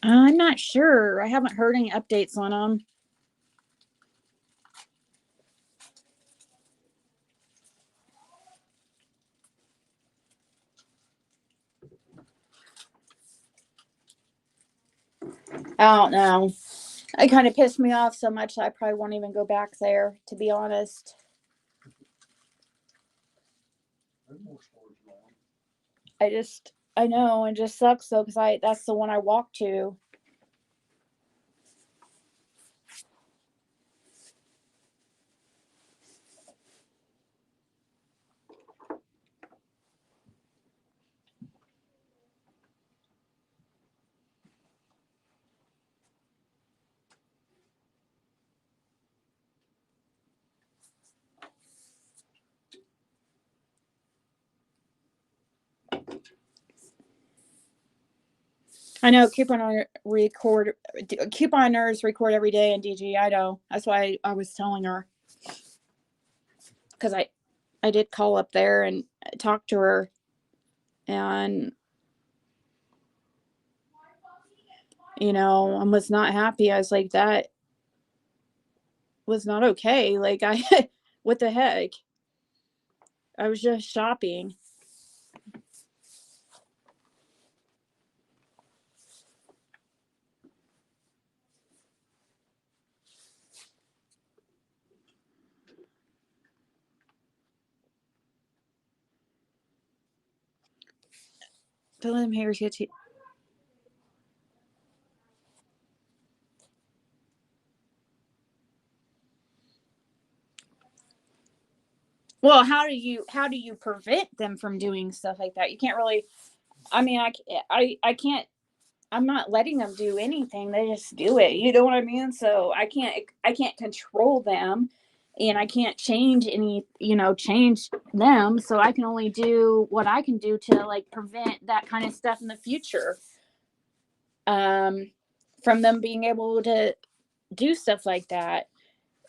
[SPEAKER 1] I'm not sure. I haven't heard any updates on them. I don't know. It kind of pissed me off so much that I probably won't even go back there, to be honest. I know, it just sucks though, because that's the one I walk to. I know couponers record every day in DG. I know. That's why I was telling her. Because I did call up there and talk to her. And, I was not happy. I was like, that was not okay. Like, what the heck? I was just shopping. Don't let him hear you. Well, how do you prevent them from doing stuff like that? You can't really. I mean, I can't. I'm not letting them do anything. They just do it. You know what I mean? So I can't control them, and I can't change change them. So I can only do what I can do to like prevent that kind of stuff in the future. From them being able to do stuff like that.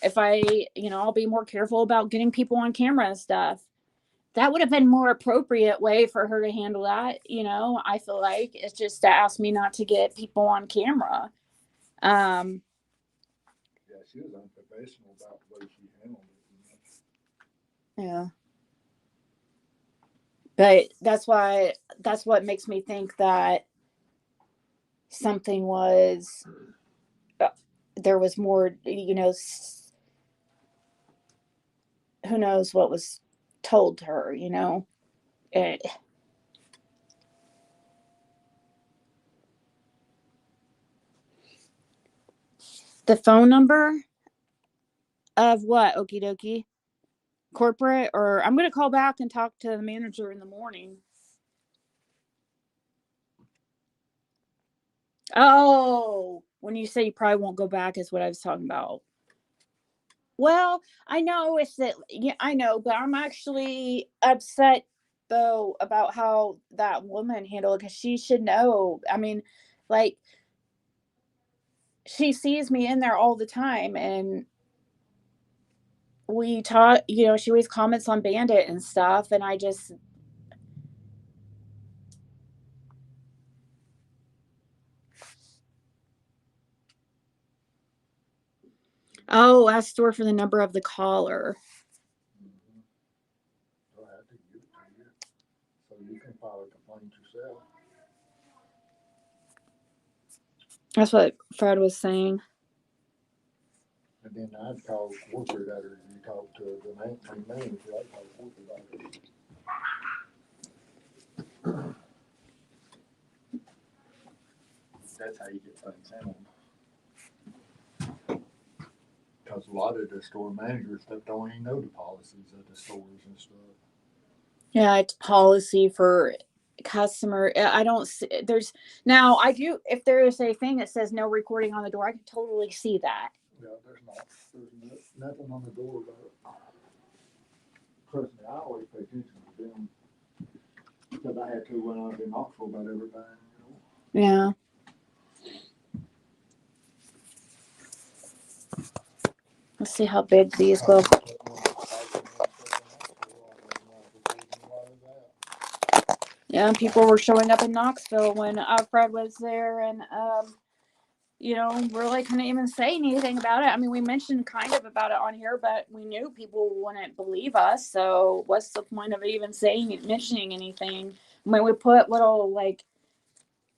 [SPEAKER 1] If I'll be more careful about getting people on camera and stuff. That would have been more appropriate way for her to handle that. I feel like it's just to ask me not to get people on camera.
[SPEAKER 2] Yeah, she was unprofessional about the way she handled it.
[SPEAKER 1] Yeah. But that's what makes me think that something was, there was more, who knows what was told to her, It, the phone number of what? Okie dokie. Corporate, or I'm going to call back and talk to the manager in the morning. Oh, when you say you probably won't go back is what I was talking about. Well, I know it's that. Yeah, I know, but I'm actually upset though about how that woman handled it, because she should know. I mean, like, she sees me in there all the time, and we talk. She always comments on Bandit and stuff, and I just. Oh, ask store for the number of the caller.
[SPEAKER 2] They'll have to give it to you, so you can file a complaint yourself.
[SPEAKER 1] That's what Fred was saying.
[SPEAKER 2] And then I'd call corporate after you talk to the main manager. I'd call corporate after. That's how you get things handled. Because a lot of the store managers stuff don't even know the policies of the stores and stuff.
[SPEAKER 1] Yeah, it's policy for customer. I don't see, there's now I do, if there is a thing that says no recording on the door, I can totally see that.
[SPEAKER 2] Yeah, there's nothing on the door about it. Trust me, I always pay attention to them. Because I had to when I was in Knoxville about everything, you know.
[SPEAKER 1] Yeah. Let's see how big these will. Yeah, people were showing up in Knoxville when Fred was there, and you know, really couldn't even say anything about it. I mean, we mentioned kind of about it on here, but we knew people wouldn't believe us. So what's the point of even mentioning anything? I mean, we put little like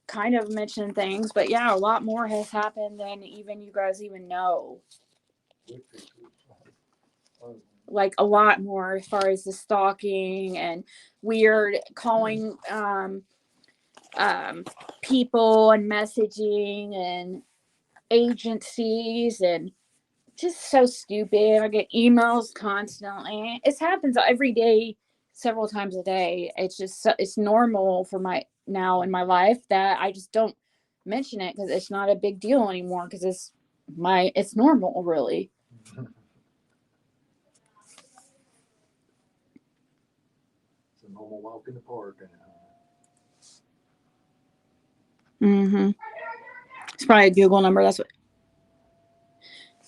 [SPEAKER 1] kind of mention things, but yeah, a lot more has happened than even you guys even know. Like a lot more as far as the stalking and weird calling people and messaging and agencies, and just so stupid. I get emails constantly. It happens every day, several times a day. It's just it's normal for my now in my life that I just don't mention it because it's not a big deal anymore because it's normal really.
[SPEAKER 2] It's a normal walk in the park.
[SPEAKER 1] It's probably a Google number. That's what.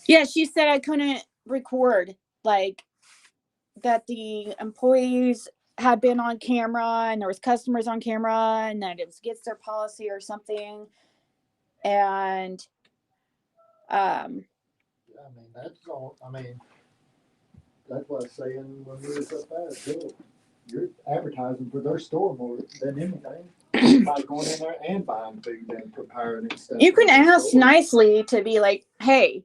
[SPEAKER 1] Yeah, she said I couldn't record, like that the employees had been on camera and there was customers on camera and that it was against their policy or something. And
[SPEAKER 2] I mean, that's all. I mean, that's what I was saying when we was up there. Too. You're advertising for their store more than anything. By going in there and buying food and preparing and stuff.
[SPEAKER 1] You can ask nicely to be like, hey,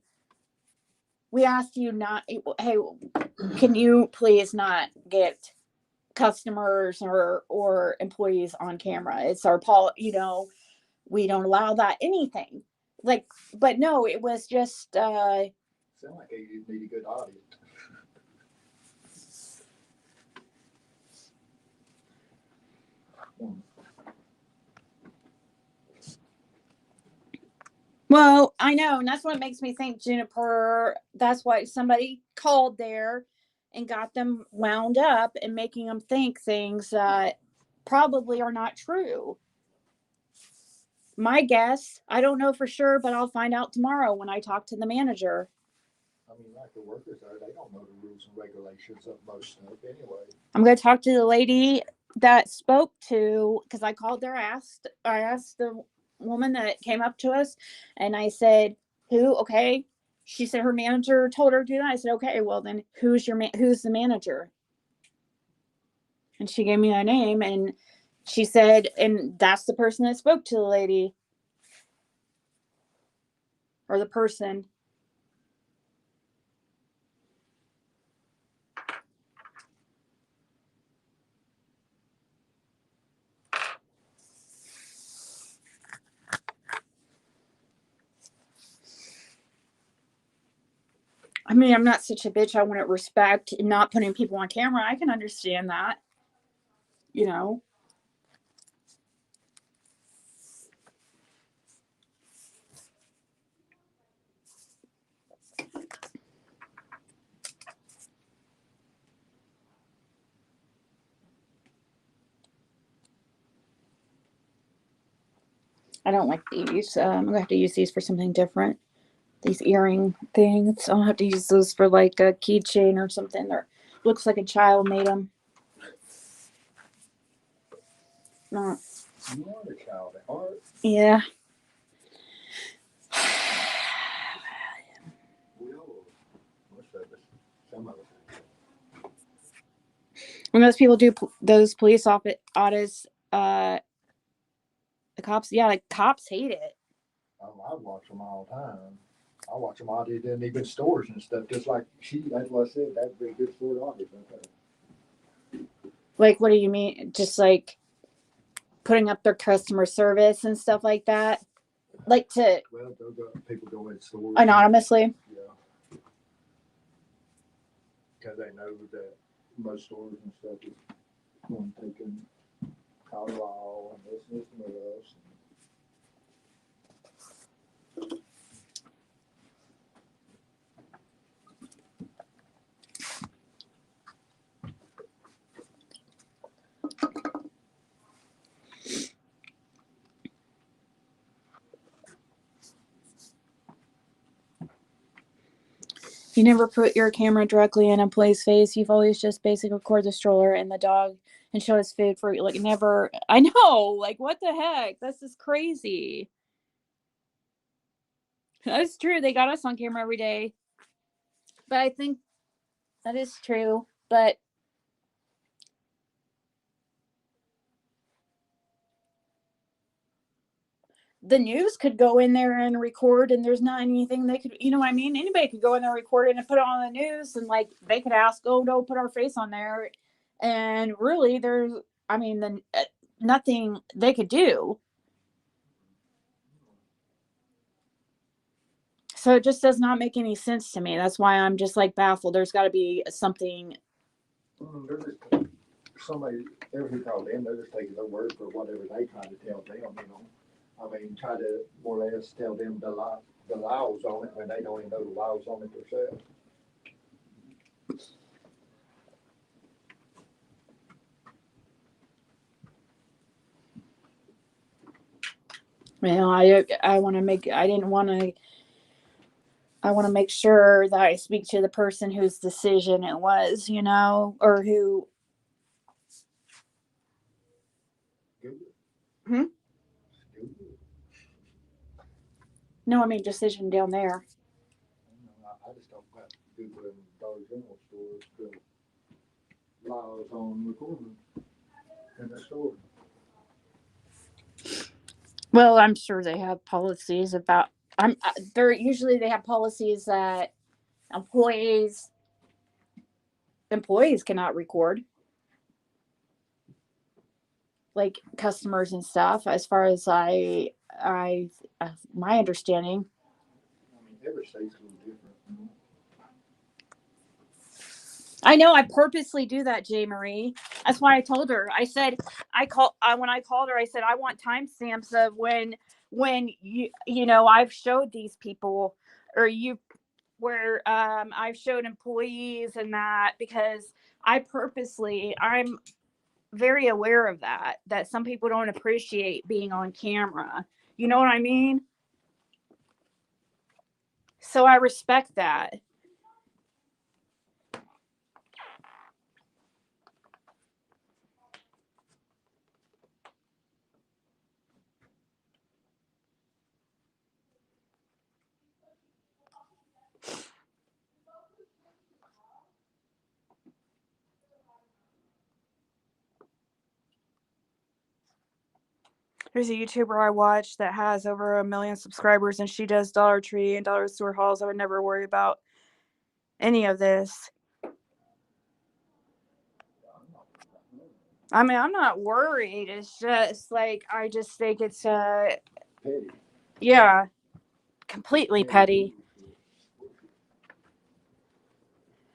[SPEAKER 1] we asked you not, hey, can you please not get customers or employees on camera? It's our you know, we don't allow that, anything. Like, but no, it was just
[SPEAKER 2] sound like you need a good audience.
[SPEAKER 1] Well, I know, and that's what makes me think Juniper, that's why somebody called there and got them wound up and making them think things that probably are not true. My guess, I don't know for sure, but I'll find out tomorrow when I talk to the manager.
[SPEAKER 2] I mean, like the workers there, they don't know the rules and regulations of most stuff anyway.
[SPEAKER 1] I'm going to talk to the lady that spoke to, because I called there, I asked the woman that came up to us, and I said, who? Okay. She said her manager told her to do that. I said, okay, well then who's the manager? And she gave me her name, and she said, and that's the person that spoke to the lady or the person. I mean, I'm not such a bitch. I wouldn't respect not putting people on camera. I can understand that, you know. I don't like these. I'm gonna have to use these for something different. These earring things. I'll have to use those for like a keychain or something. Or looks like a child made them. Not.
[SPEAKER 2] You are a child at heart.
[SPEAKER 1] Yeah.
[SPEAKER 2] Some of it.
[SPEAKER 1] When most people do those police audits, the cops, like cops hate it.
[SPEAKER 2] Oh, I watch them all the time. I watch them audit in even stores and stuff, just like that's what I said, that'd be a good store to audit.
[SPEAKER 1] Like, what do you mean? Just like putting up their customer service and stuff like that? Like to.
[SPEAKER 2] Well, people go in stores.
[SPEAKER 1] Anonymously?
[SPEAKER 2] Yeah. Because they know that most stores and stuff is going to take in Colorado and this and this.
[SPEAKER 1] You never put your camera directly in a employee's face. You've always just basically record the stroller and the dog and show us food for like never. I know, like what the heck? This is crazy. That's true. They got us on camera every day, but I think that is true. But the news could go in there and record, and there's not anything they could, you know what I mean? Anybody could go in there, record it, and put it on the news, and like they could ask, "Oh, no, put our face on there," and really, there's, I mean, then nothing they could do. So it just does not make any sense to me. That's why I'm just like baffled. There's got to be something.
[SPEAKER 2] Somebody, every call them, they're just taking their word for whatever they try to tell them, I mean, try to more or less tell them the laws on it when they don't even know the laws on it themselves.
[SPEAKER 1] Well, I want to make. I didn't want to. I want to make sure that I speak to the person whose decision it was, or who. Hmm? No, I mean decision down there.
[SPEAKER 2] I just don't got Google and Dollar General stores the laws on recording in the store.
[SPEAKER 1] Well, I'm sure they have policies about. They're usually they have policies that employees cannot record, like customers and stuff. As far as my understanding.
[SPEAKER 2] I mean, every state's a little different.
[SPEAKER 1] I know. I purposely do that, J. Marie. That's why I told her. I said when I called her. I said I want timestamps of when I've showed these people or you where I've showed employees and that because I'm very aware of that some people don't appreciate being on camera. You know what I mean? So I respect that. There's a YouTuber I watch that has over 1 million subscribers, and she does Dollar Tree and dollar store hauls. I would never worry about any of this. I mean, I'm not worried. It's just like I just think it's
[SPEAKER 2] Petty.
[SPEAKER 1] yeah, completely petty.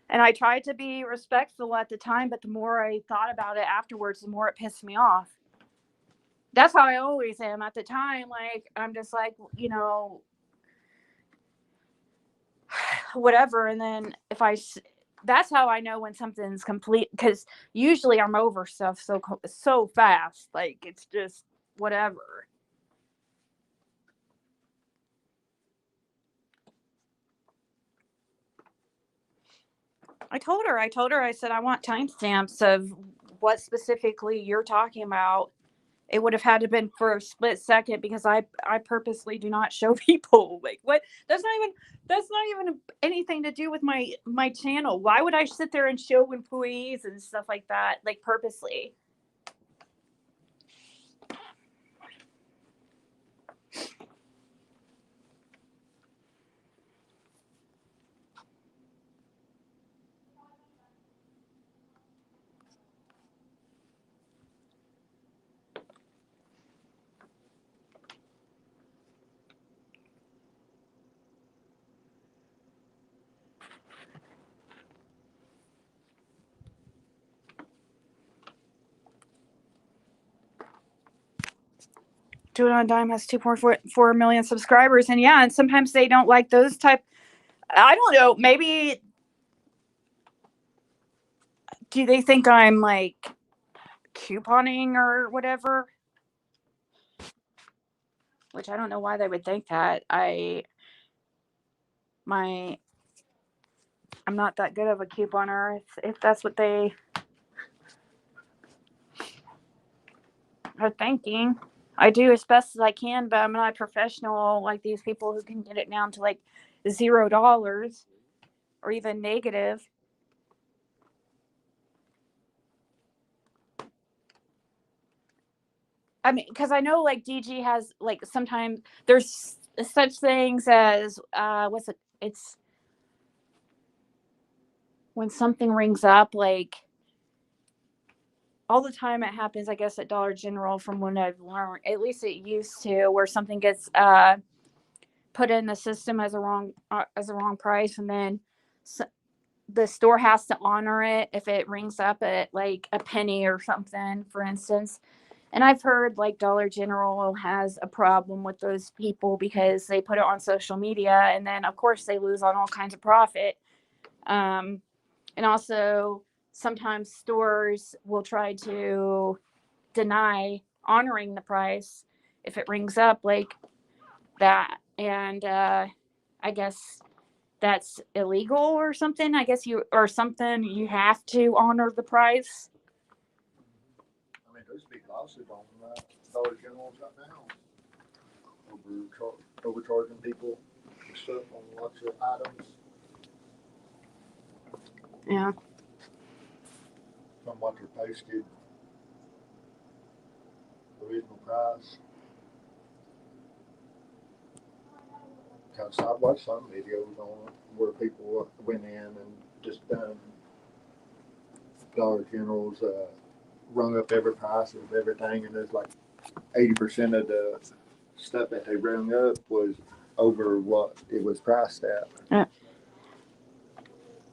[SPEAKER 1] And I tried to be respectful at the time, but the more I thought about it afterwards, the more it pissed me off. That's how I always am at the time. Like I'm just like, whatever. And then that's how I know when something's complete because usually I'm over stuff so fast. Like it's just whatever. I told her, I said, I want timestamps of what specifically you're talking about it would have had to been for a split second because I purposely do not show people. Like, what? That's not even anything to do with my channel. Why would I sit there and show employees and stuff like that, like, purposely? Do It on Dime has 2.4 million subscribers, and yeah, and sometimes they don't like those type. I don't know. Maybe do they think I'm like couponing or whatever? Which I don't know why they would think that. I'm not that good of a couponer. If that's what they are thinking. I do as best as I can, but I'm not a professional like these people who can get it down to like $0 or even negative. I mean, because I know like DG has like sometimes there's such things as what's it? It's when something rings up, like all the time it happens, I guess, at Dollar General from when I've learned. At least it used to, where something gets put in the system as a wrong price, and then the store has to honor it if it rings up at like a penny or something, for instance. And I've heard like Dollar General has a problem with those people because they put it on social media, and then of course they lose on all kinds of profit. And also sometimes stores will try to deny honoring the price if it rings up like that. And I guess that's illegal or something. I guess you have to honor the price.
[SPEAKER 2] I mean, there's a big lawsuit on Dollar General's right now overcharging people and stuff on lots of items.
[SPEAKER 1] Yeah.
[SPEAKER 2] From what they're posted, original price. Because I watched some videos on where people went in and just done Dollar General's rung up every price of everything, and there's like 80% of the stuff that they rung up was over what it was priced at.
[SPEAKER 1] Yeah.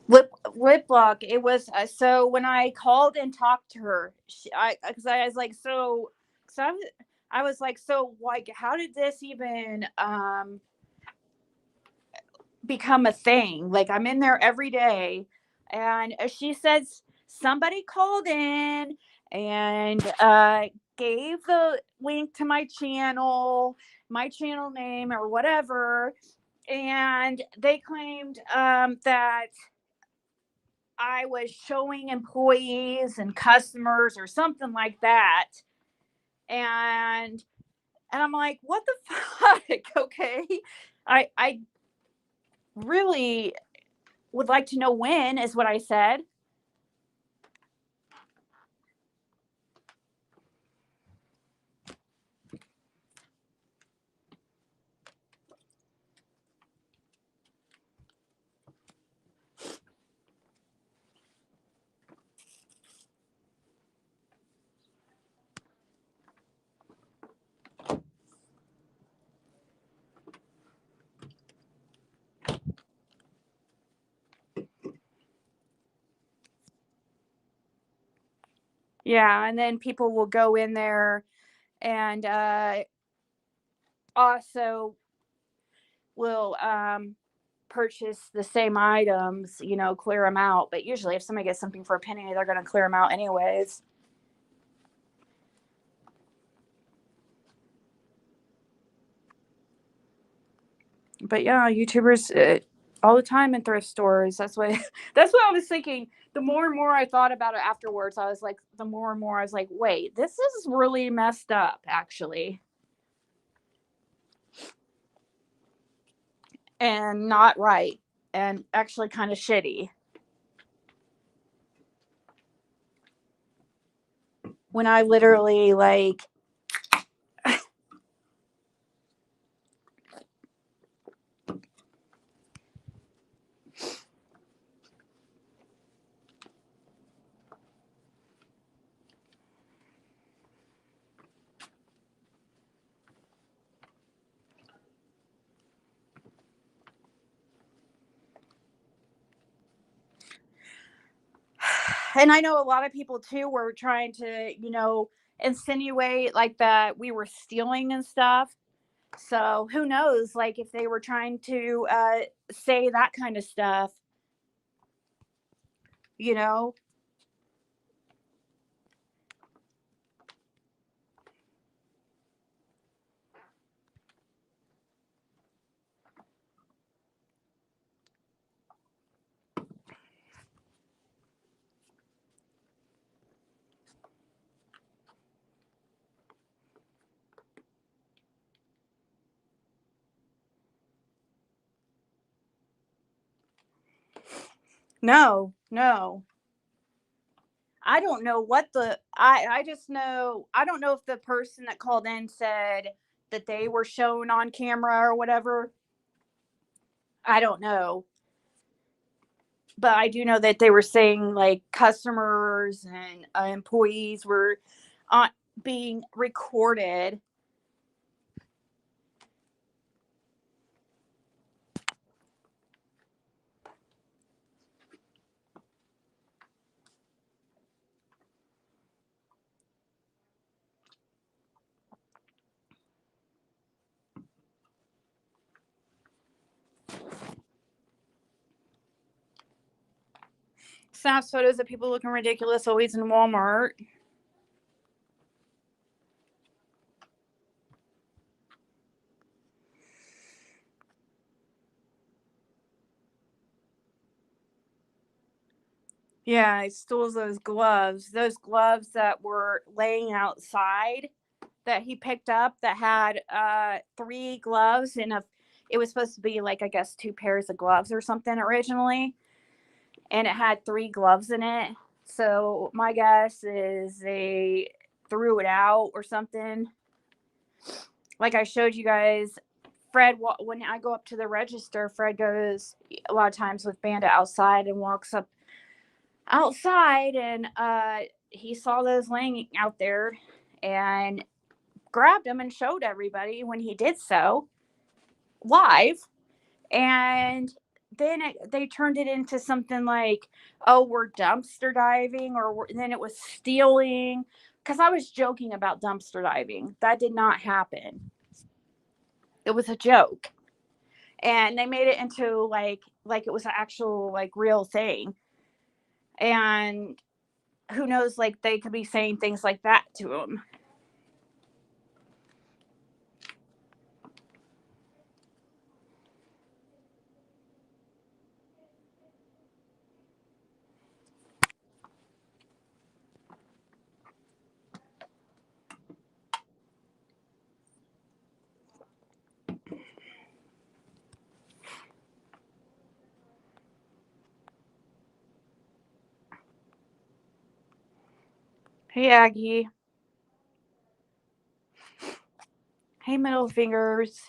[SPEAKER 1] Lip block. It was so when I called and talked to her, because I was like, so I was like, so like, how did this even become a thing? Like, I'm in there every day, and she says somebody called in and gave the link to my channel name or whatever, and they claimed that I was showing employees and customers or something like that. And I'm like, what the fuck? Okay. I really would like to know when, is what I said. Yeah, and then people will go in there and also will purchase the same items, clear them out. But usually if somebody gets something for a penny, they're going to clear them out anyways. But yeah, YouTubers all the time in thrift stores. That's what I was thinking. The more and more I thought about it afterwards, I was like, the more and more I was like, wait, this is really messed up, actually. And not right. And actually kind of shitty. When I literally, like, and I know a lot of people too were trying to, insinuate like that we were stealing and stuff. So who knows, like if they were trying to say that kind of stuff, you know? No, no. I don't know what I just know, I don't know if the person that called in said that they were shown on camera or whatever. I don't know. But I do know that they were saying like customers and employees were uh, being recorded. Snaps photos of people looking ridiculous always in Walmart. Yeah, he stole those gloves that were laying outside that he picked up that had three gloves in a, it was supposed to be like, I guess, two pairs of gloves or something originally, and it had three gloves in it. So my guess is they threw it out or something. Like I showed you guys, Fred, when I go up to the register, Fred goes a lot of times with Bandit outside and walks up outside, and he saw those laying out there and grabbed them and showed everybody when he did so live. And then they turned it into something like, oh, we're dumpster diving, or then it was stealing, because I was joking about dumpster diving. That did not happen. It was a joke, and they made it into like it was an actual like real thing. And who knows, like they could be saying things like that to him. Hey, Aggie. Hey, middle fingers.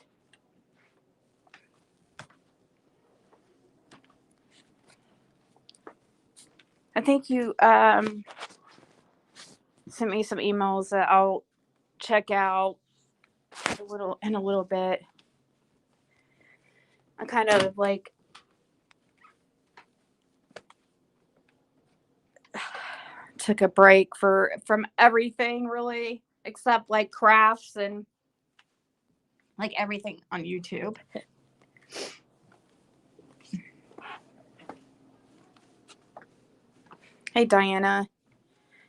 [SPEAKER 1] I think you sent me some emails that I'll check out in a little bit. I kind of like took a break from everything really, except like crafts and like everything on YouTube. Hey, Diana.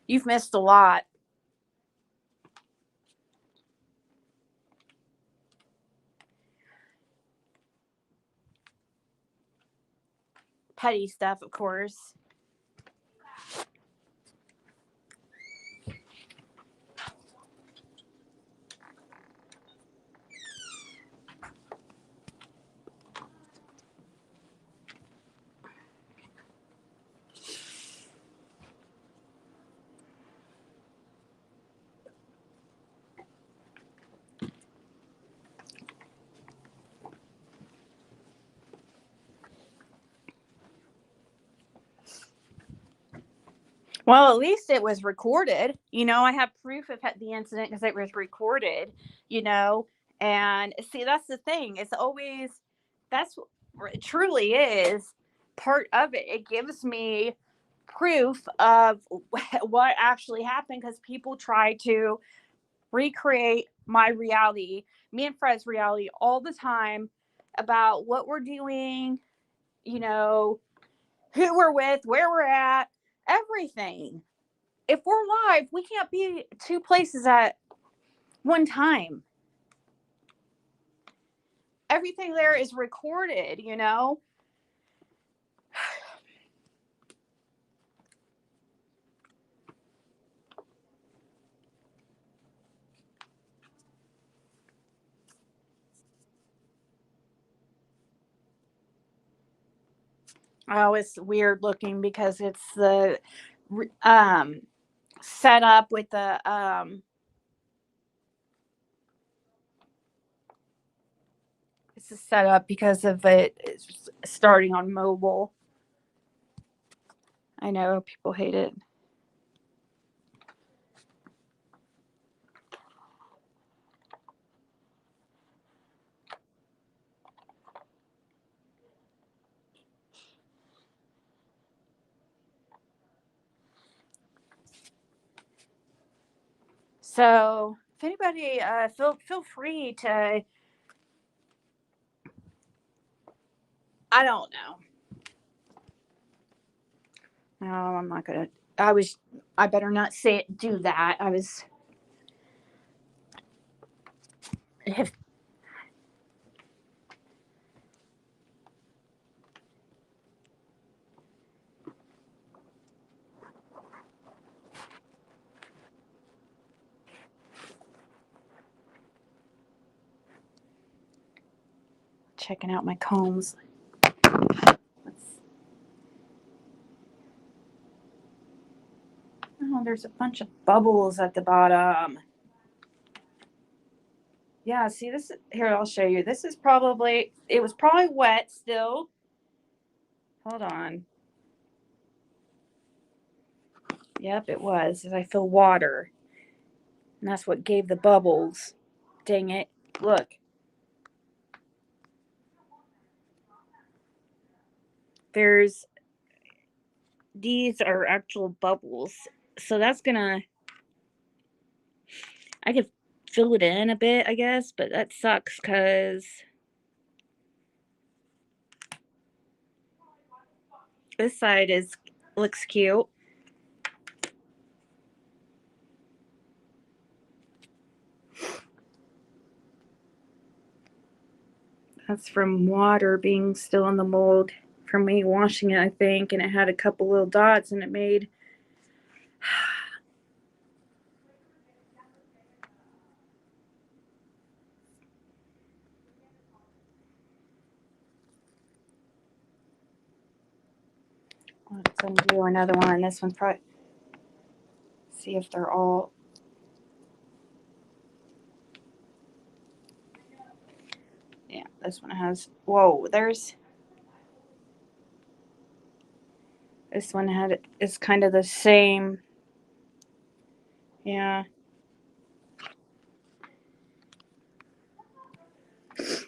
[SPEAKER 1] You've missed a lot. Petty stuff, of course. Well, at least it was recorded. I have proof of the incident because it was recorded, you know. And see, that's the thing. It's always, that's it truly is part of it. It gives me proof of what actually happened because people try to recreate my reality, me and Fred's reality all the time about what we're doing, you know, who we're with, where we're at, everything. If we're live, we can't be two places at one time. Everything there is recorded. Oh, it's weird looking because it's the um set up with the it's a setup because of it's starting on mobile. I know people hate it. So if anybody feel free to, I don't know. No, I'm not gonna. I better not say it. Do that. I was. If, checking out my combs. Oh, there's a bunch of bubbles at the bottom. Yeah, see this here. I'll show you. This is probably. It was probably wet still. Hold on. Yep, it was. I feel water, and that's what gave the bubbles. Dang it! Look. There's these are actual bubbles. So that's gonna I could fill it in a bit, I guess, but that sucks because this side is looks cute. That's from water being still in the mold from me washing it, I think, and it had a couple little dots and it made let's undo another one. This one's probably see if they're all yeah, this one has whoa, there's this one had is kind of the same. Yeah.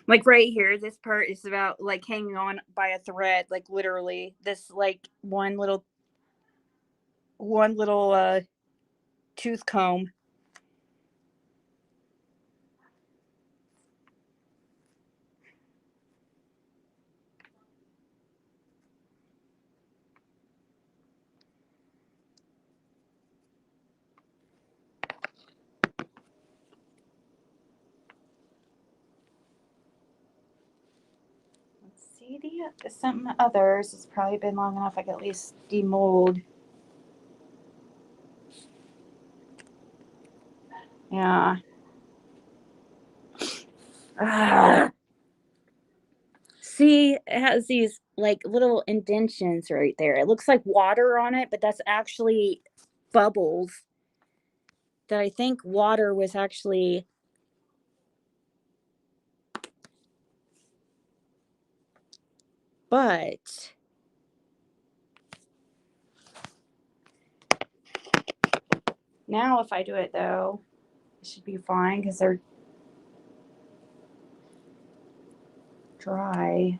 [SPEAKER 1] Like right here, this part is about like hanging on by a thread, like literally. This like one little tooth comb. Let's see some others. It's probably been long enough I can at least demold. Yeah. Ugh. See, it has these like little indentions right there. It looks like water on it, but that's actually bubbles that I think water was actually. But Now if I do it though, it should be fine because they're dry.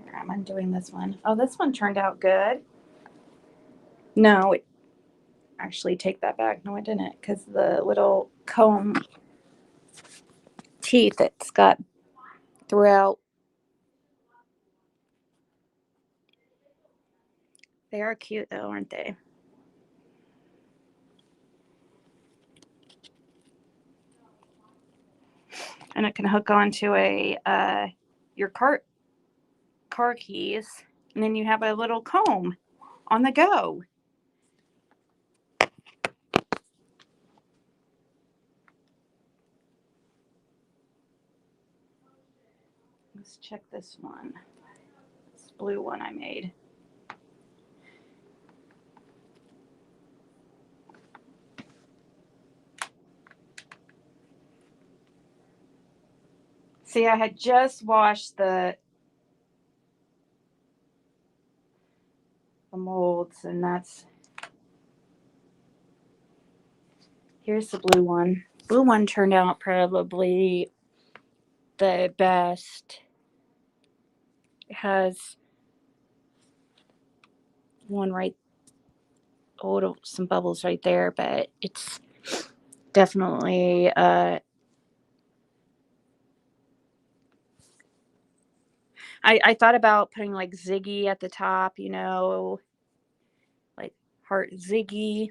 [SPEAKER 1] Here, I'm undoing this one. Oh, this one turned out good. No, it actually take that back. No, I didn't, because the little comb teeth it's got throughout. They are cute though, aren't they? And it can hook onto your car keys, and then you have a little comb on the go. Let's check this one. This blue one I made. See, I had just washed the molds, and here's the blue one. Blue one turned out probably the best. It has one right, some bubbles right there, but it's definitely I thought about putting like Ziggy at the top, like heart Ziggy.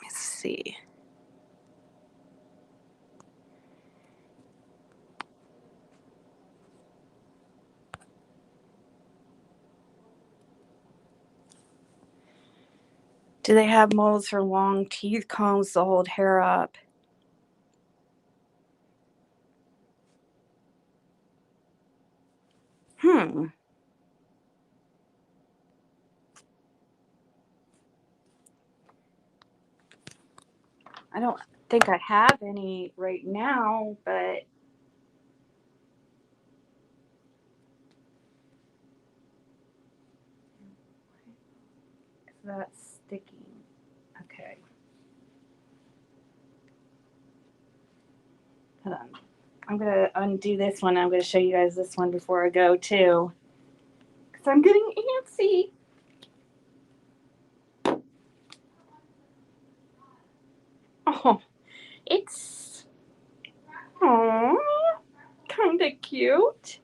[SPEAKER 1] Let's see. Do they have molds for long teeth combs to hold hair up? I don't think I have any right now, but that's sticking. Okay. Hold on. I'm going to undo this one. I'm going to show you guys this one before I go, too. Because I'm getting antsy. Oh, it's kind of cute.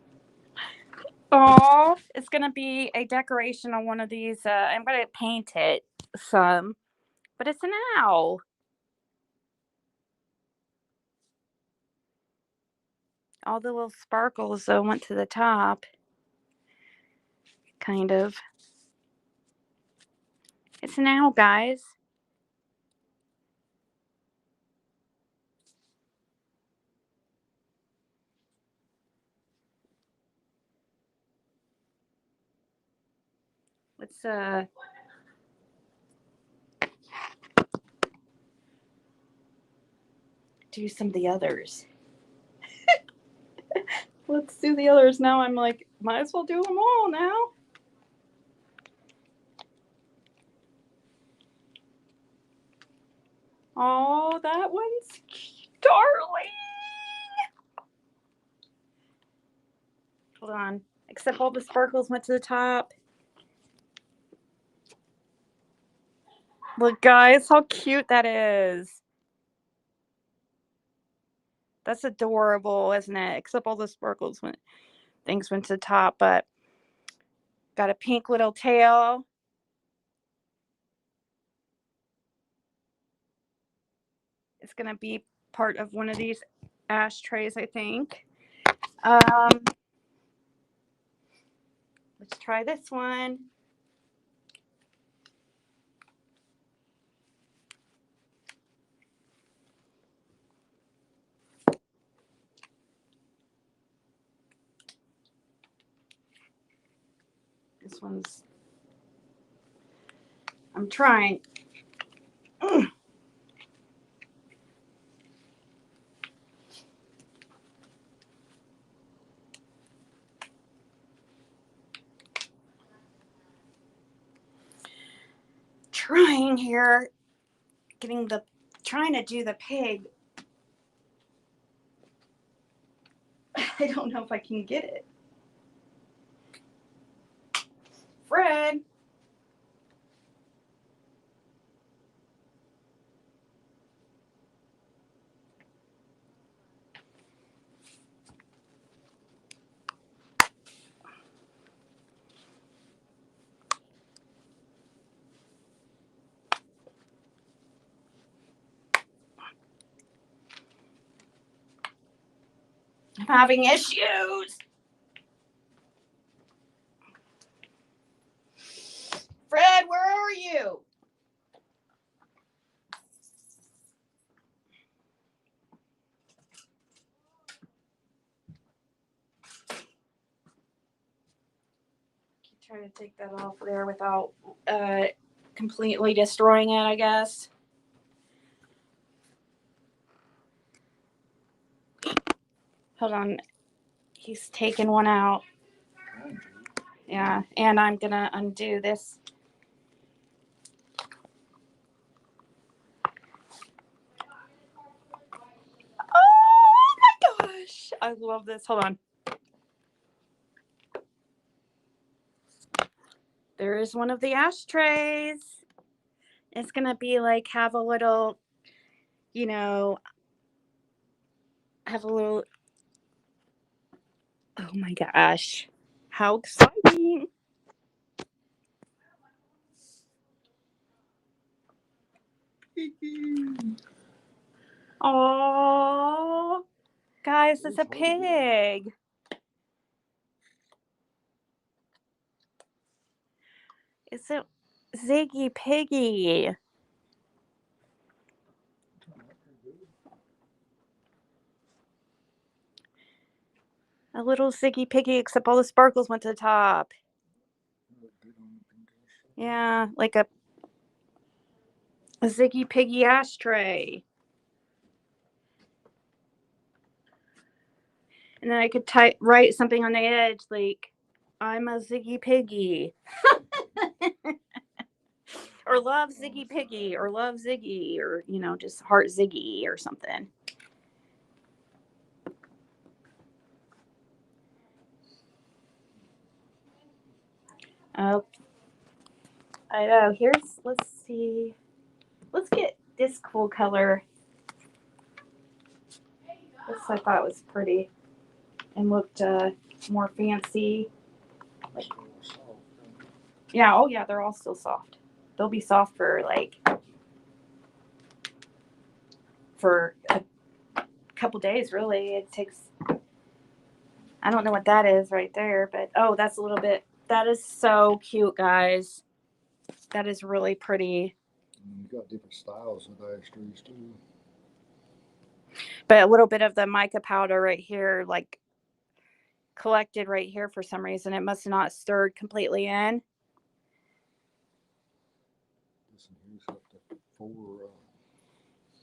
[SPEAKER 1] Oh, it's going to be a decoration on one of these. I'm going to paint it some, but it's an owl. All the little sparkles, though, went to the top. Kind of. It's an owl, guys. Let's do some of the others. Let's do the others now. I'm like, might as well do them all now. Oh, that one's darling. Hold on. Except all the sparkles went to the top. Look, guys, how cute that is. That's adorable, isn't it? Except all the sparkles went to the top, but got a pink little tail. It's gonna be part of one of these ashtrays, I think. Let's try this one. This one's I'm trying. Trying here, trying to do the pig. I don't know if I can get it. Fred. I'm having issues. Fred, where are you? Try to take that off there without completely destroying it, I guess. Hold on. He's taking one out. Yeah, and I'm gonna undo this. Oh my gosh. I love this. Hold on. There is one of the ashtrays. It's gonna be like have a little, have a little. Oh my gosh. How exciting. Oh, guys, it's a pig. It's a Ziggy Piggy. A little Ziggy Piggy, except all the sparkles went to the top. Yeah, like a Ziggy Piggy ashtray. And then I could write something on the edge like, I'm a Ziggy Piggy. Or love Ziggy Piggy, or love Ziggy, or, just heart Ziggy or something. Oh, I know. Let's see. Let's get this cool color. This I thought was pretty and looked more fancy. Yeah, oh yeah, they're all still soft. They'll be soft for a couple days, really. It takes, I don't know what that is right there, but oh, that's a little bit, that is so cute, guys. That is really pretty.
[SPEAKER 2] You got different styles of ashtrays too.
[SPEAKER 1] But a little bit of the mica powder right here, like collected right here for some reason. It must not stirred completely in.
[SPEAKER 2] This one here's up to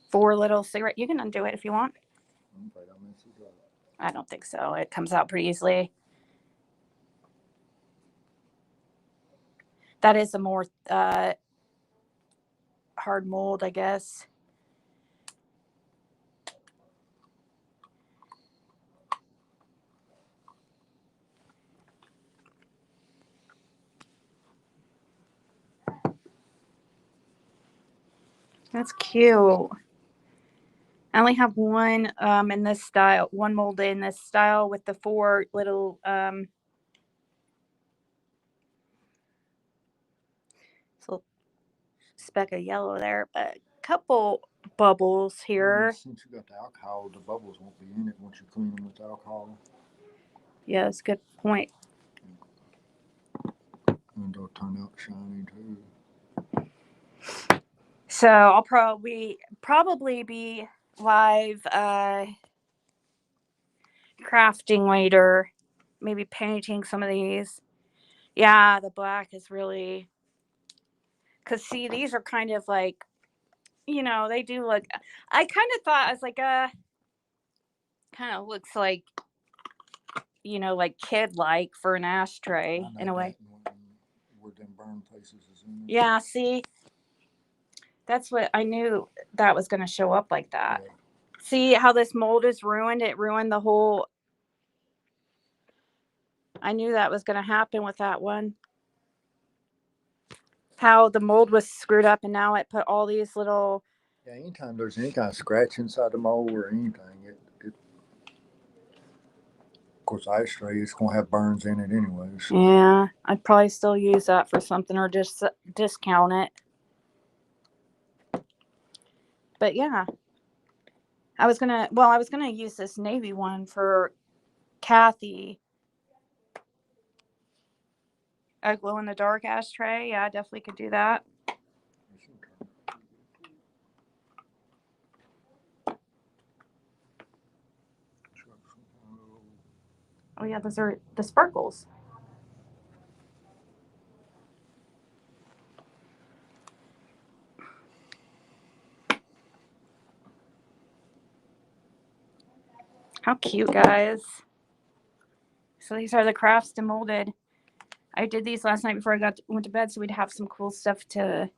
[SPEAKER 1] four little cigarette. You can undo it if you want.
[SPEAKER 2] I'm afraid I messed it up.
[SPEAKER 1] I don't think so. It comes out pretty easily. That is a more hard mold, I guess. That's cute. I only have one in this style, one mold in this style with the four little little speck of yellow there, but a couple bubbles here.
[SPEAKER 2] Since you got the alcohol, the bubbles won't be in it once you clean them with alcohol.
[SPEAKER 1] Yeah, that's a good point.
[SPEAKER 2] And they'll turn out shiny too.
[SPEAKER 1] So I'll probably be live crafting later, maybe painting some of these. Yeah, the black is really Because, see, these are kind of like, you know, they do look, I kind of thought, I was like, kind of looks like, you know, like kid-like for an ashtray in a way.
[SPEAKER 2] Where them burn places is in there.
[SPEAKER 1] Yeah, see, that's what I knew that was going to show up like that.
[SPEAKER 2] Yeah.
[SPEAKER 1] See how this mold is ruined? It ruined the whole. I knew that was going to happen with that one. How the mold was screwed up and now it put all these little.
[SPEAKER 2] Yeah, anytime there's any kind of scratch inside the mold or anything, of course, ashtray, it's going to have burns in it anyways.
[SPEAKER 1] Yeah, I'd probably still use that for something or just discount it. But yeah, I was gonna use this navy one for Kathy. A glow in the dark ashtray. Yeah, I definitely could do that. Oh yeah, those are the sparkles. How cute, guys. So these are the crafts demolded. I did these last night before I went to bed, so we'd have some cool stuff to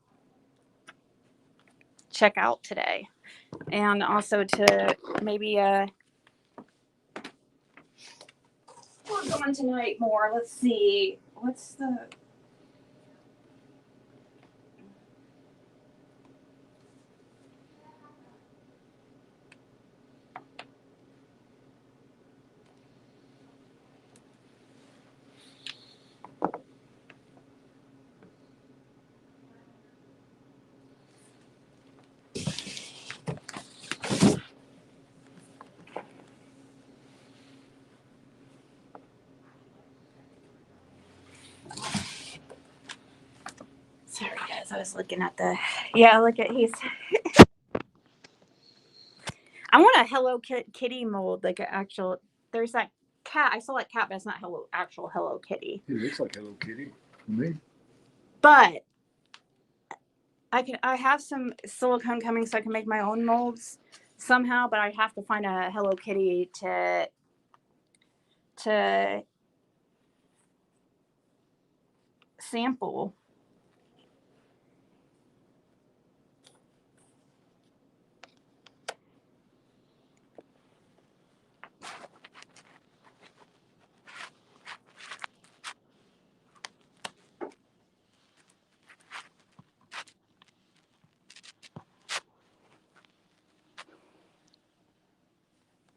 [SPEAKER 1] check out today, and also to maybe we're going tonight more. Let's see, what's the. Sorry, guys. I was looking at the. Yeah, look at he's. I want a Hello Kitty mold, like an actual. There's that cat. I saw that cat, but it's not actual Hello Kitty.
[SPEAKER 2] It looks like Hello Kitty to me.
[SPEAKER 1] But I have some silicone coming, so I can make my own molds somehow. But I have to find a Hello Kitty to sample.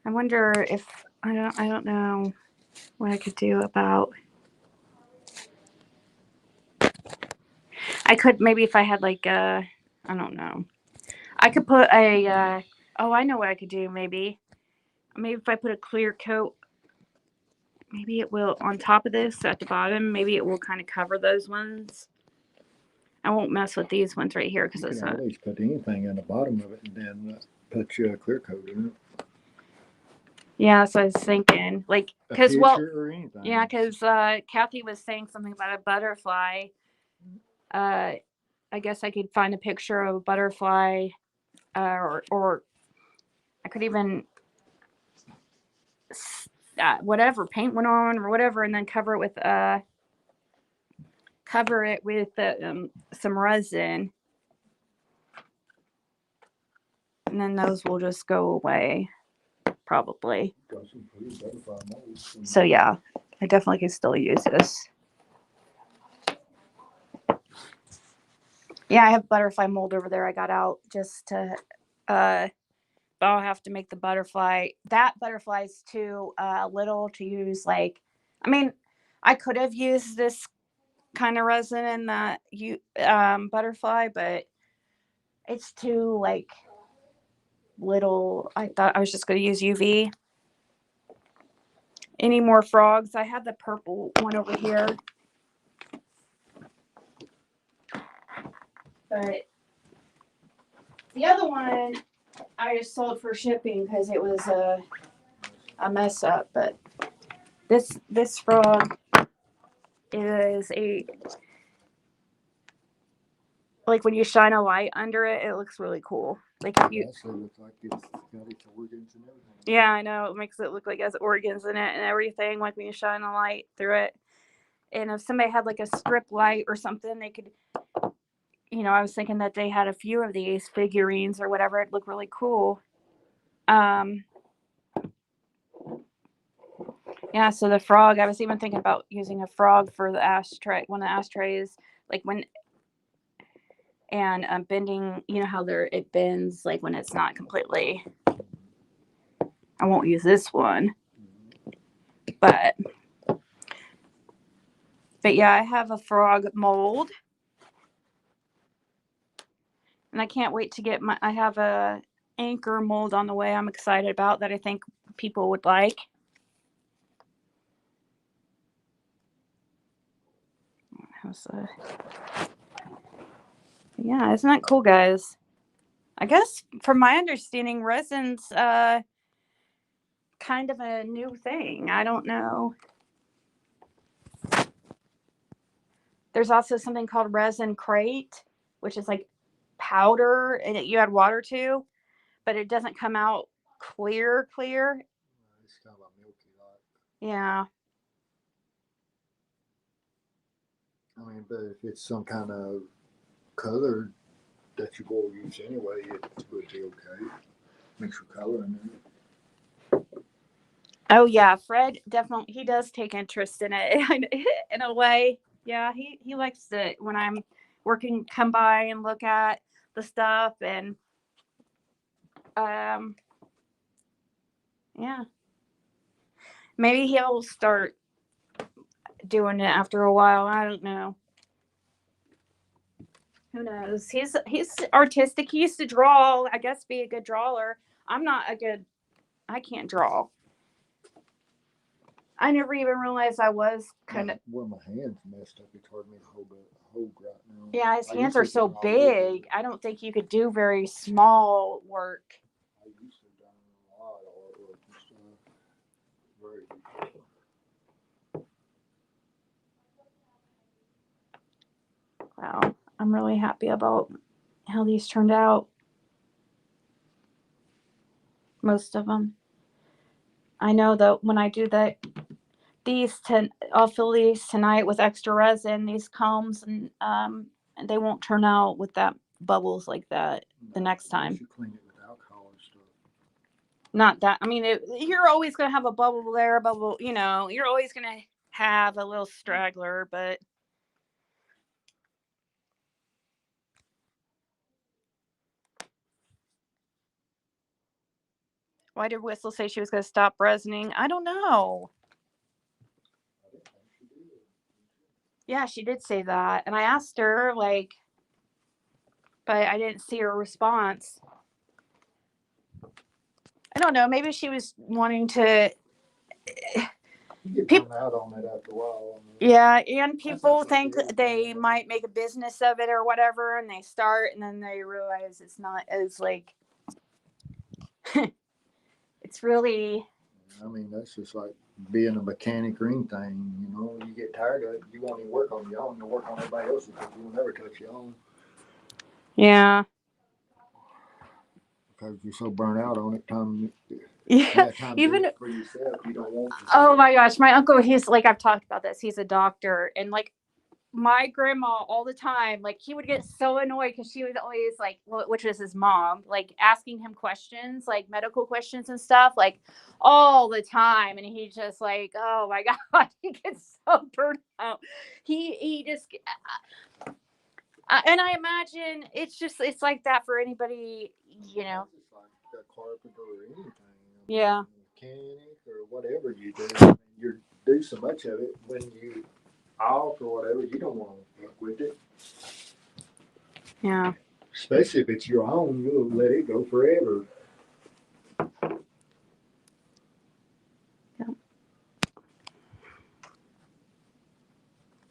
[SPEAKER 1] I wonder if I don't know what I could do about. I could maybe if I had like I don't know. I could put a oh, I know what I could do maybe if I put a clear coat, maybe it will on top of this at the bottom, maybe it will kind of cover those ones. I won't mess with these ones right here because it's
[SPEAKER 2] not. You can always put anything in the bottom of it and then put your clear coat in it.
[SPEAKER 1] Yeah, so I was thinking, like, because
[SPEAKER 2] or anything.
[SPEAKER 1] Yeah, because Kathy was saying something about a butterfly. I guess I could find a picture of a butterfly, or I could even whatever paint one on or whatever, and then cover it with some resin, and then those will just go away probably. So yeah, I definitely can still use this. Yeah, I have butterfly mold over there I got out just to but I'll have to make the butterfly. That butterfly's too little to use. Like, I mean, I could have used this kind of resin in that butterfly, but it's too like little. I thought I was just going to use UV. Any more frogs? I have the purple one over here, but the other one I just sold for shipping because it was a mess up. But this frog is like when you shine a light under it, it looks really cool. Like if you,
[SPEAKER 2] It actually looks like it's got its organs and everything.
[SPEAKER 1] yeah, I know, it makes it look like it has organs in it and everything. Like when you shine a light through it, and if somebody had like a strip light or something, they could, you know, I was thinking that they had a few of these figurines or whatever. It'd look really cool. Yeah, so the frog, I was even thinking about using a frog for the ashtray, one of the ashtrays, like when, and bending, you know how it bends, like when it's not completely, I won't use this one, but yeah, I have a frog mold, and I can't wait to get I have a anchor mold on the way I'm excited about that I think people would like. Yeah, isn't that cool, guys? I guess from my understanding, resin's kind of a new thing. I don't know. There's also something called resin crate, which is like powder and you add water to, but it doesn't come out clear.
[SPEAKER 2] It's kind of milky like.
[SPEAKER 1] Yeah.
[SPEAKER 2] I mean, but if it's some kind of color that you're going to use anyway, it would be okay. Mix your color in there.
[SPEAKER 1] Oh yeah, Fred definitely, he does take interest in it in a way. Yeah, he likes it when I'm working, come by and look at the stuff, and yeah, maybe he'll start doing it after a while. I don't know. Who knows? He's artistic. He used to draw. I guess be a good drawer. I'm not a good. I can't draw. I never even realized I was kind of.
[SPEAKER 2] Well, my hands messed up. It's hard for me to hold right now.
[SPEAKER 1] Yeah, his hands are so big. I don't think you could do very small work.
[SPEAKER 2] I used to do a lot of artwork and stuff. Very
[SPEAKER 1] Wow, I'm really happy about how these turned out. Most of them. I know that when I do I'll fill these tonight with extra resin. These combs, and they won't turn out with that bubbles like that the next time.
[SPEAKER 2] You clean it with alcohol and stuff.
[SPEAKER 1] Not that. I mean, you're always gonna have a bubble there, a bubble. You know, you're always gonna have a little straggler, but. Why did Whistle say she was going to stop resining? I don't know. Yeah, she did say that. And I asked her, like, but I didn't see her response. I don't know. Maybe she was wanting to.
[SPEAKER 2] You get burned out on it after a while.
[SPEAKER 1] Yeah, and people think they might make a business of it or whatever, and they start, and then they realize it's not as, like, it's really.
[SPEAKER 2] I mean, that's just like being a mechanic or anything. You know, you get tired of it, you won't even work on your own. You'll work on everybody else's because you'll never touch your own.
[SPEAKER 1] Yeah.
[SPEAKER 2] Because you're so burnt out on it.
[SPEAKER 1] Yeah.
[SPEAKER 2] Time
[SPEAKER 1] Even
[SPEAKER 2] for yourself, you don't want to.
[SPEAKER 1] Oh my gosh, my uncle, he's like, I've talked about this. He's a doctor, and like my grandma all the time, like he would get so annoyed because she was always like, which was his mom, like asking him questions, like medical questions and stuff, like all the time, and he just like, oh my god, he gets so burnt out. He just, and I imagine it's like that for anybody, you know.
[SPEAKER 2] It's like a carpenter or anything.
[SPEAKER 1] Yeah.
[SPEAKER 2] Mechanic or whatever you do. I mean, you do so much of it when you off or whatever, you don't want to fuck with it.
[SPEAKER 1] Yeah.
[SPEAKER 2] Especially if it's your own, you'll let it go forever.
[SPEAKER 1] Yeah.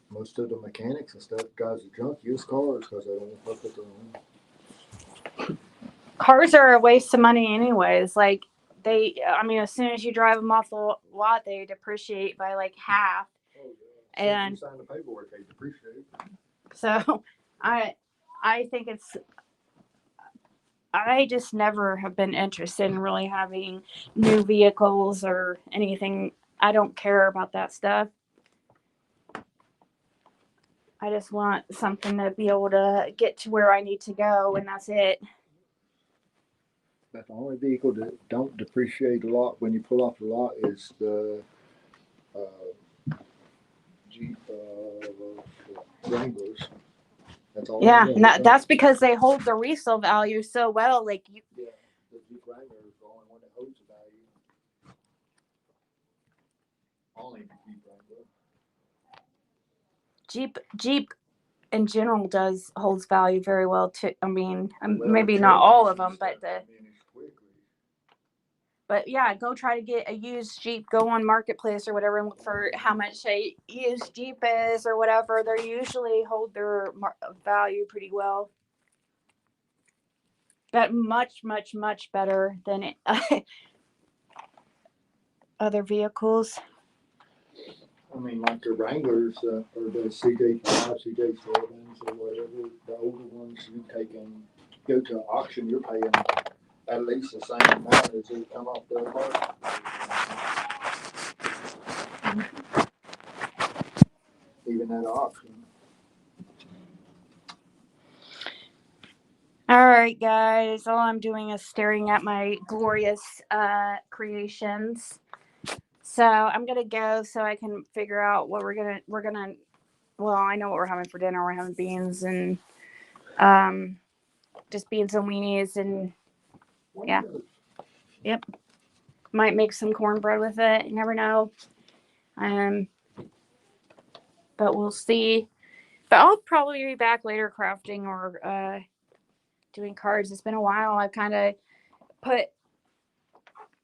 [SPEAKER 2] Most of the mechanics and stuff, guys that junk use cars because they don't fuck with their own.
[SPEAKER 1] Cars are a waste of money anyways. Like I mean, as soon as you drive them off the lot, they depreciate by like half.
[SPEAKER 2] Oh, yeah.
[SPEAKER 1] And
[SPEAKER 2] you sign the paperwork, they depreciate.
[SPEAKER 1] So I think I just never have been interested in really having new vehicles or anything. I don't care about that stuff. I just want something to be able to get to where I need to go, and that's it.
[SPEAKER 2] But the only vehicle that don't depreciate a lot when you pull off the lot is the Jeep Wranglers. That's all.
[SPEAKER 1] Yeah, and that's because they hold the resale value so well. Like you,
[SPEAKER 2] Yeah, the Jeep Wrangler is the only one that holds the value. Only the Jeep Wrangler.
[SPEAKER 1] Jeep in general holds value very well too. I mean,
[SPEAKER 2] Well,
[SPEAKER 1] maybe
[SPEAKER 2] the
[SPEAKER 1] not all of
[SPEAKER 2] trade-ins
[SPEAKER 1] them,
[SPEAKER 2] start diminishing quickly.
[SPEAKER 1] but yeah, go try to get a used Jeep. Go on Marketplace or whatever and look for how much a used Jeep is or whatever. They usually hold their value pretty well, but much, much, much better than other vehicles.
[SPEAKER 2] I mean, like the Wranglers or the CJ5, CJ7s or whatever, the older ones you take and go to an auction, you're paying at least the same amount as they come off the market. Even at auction.
[SPEAKER 1] All right, guys. All I'm doing is staring at my glorious creations. So I'm gonna go so I can figure out what we're gonna. Well, I know what we're having for dinner. We're having beans and just beans and weenies and yeah. Yep. Might make some cornbread with it. You never know. But we'll see. But I'll probably be back later crafting or doing cards. It's been a while. I've kind of put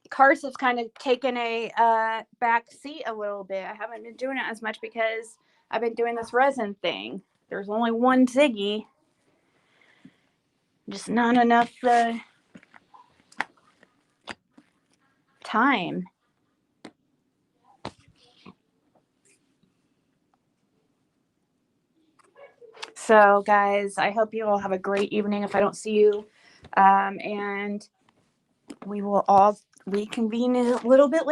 [SPEAKER 1] cards have kind of taken a back seat a little bit. I haven't been doing it as much because I've been doing this resin thing. There's only one Ziggy. Just not enough time. So, guys, I hope you all have a great evening if I don't see you. And we will all reconvene a little bit later.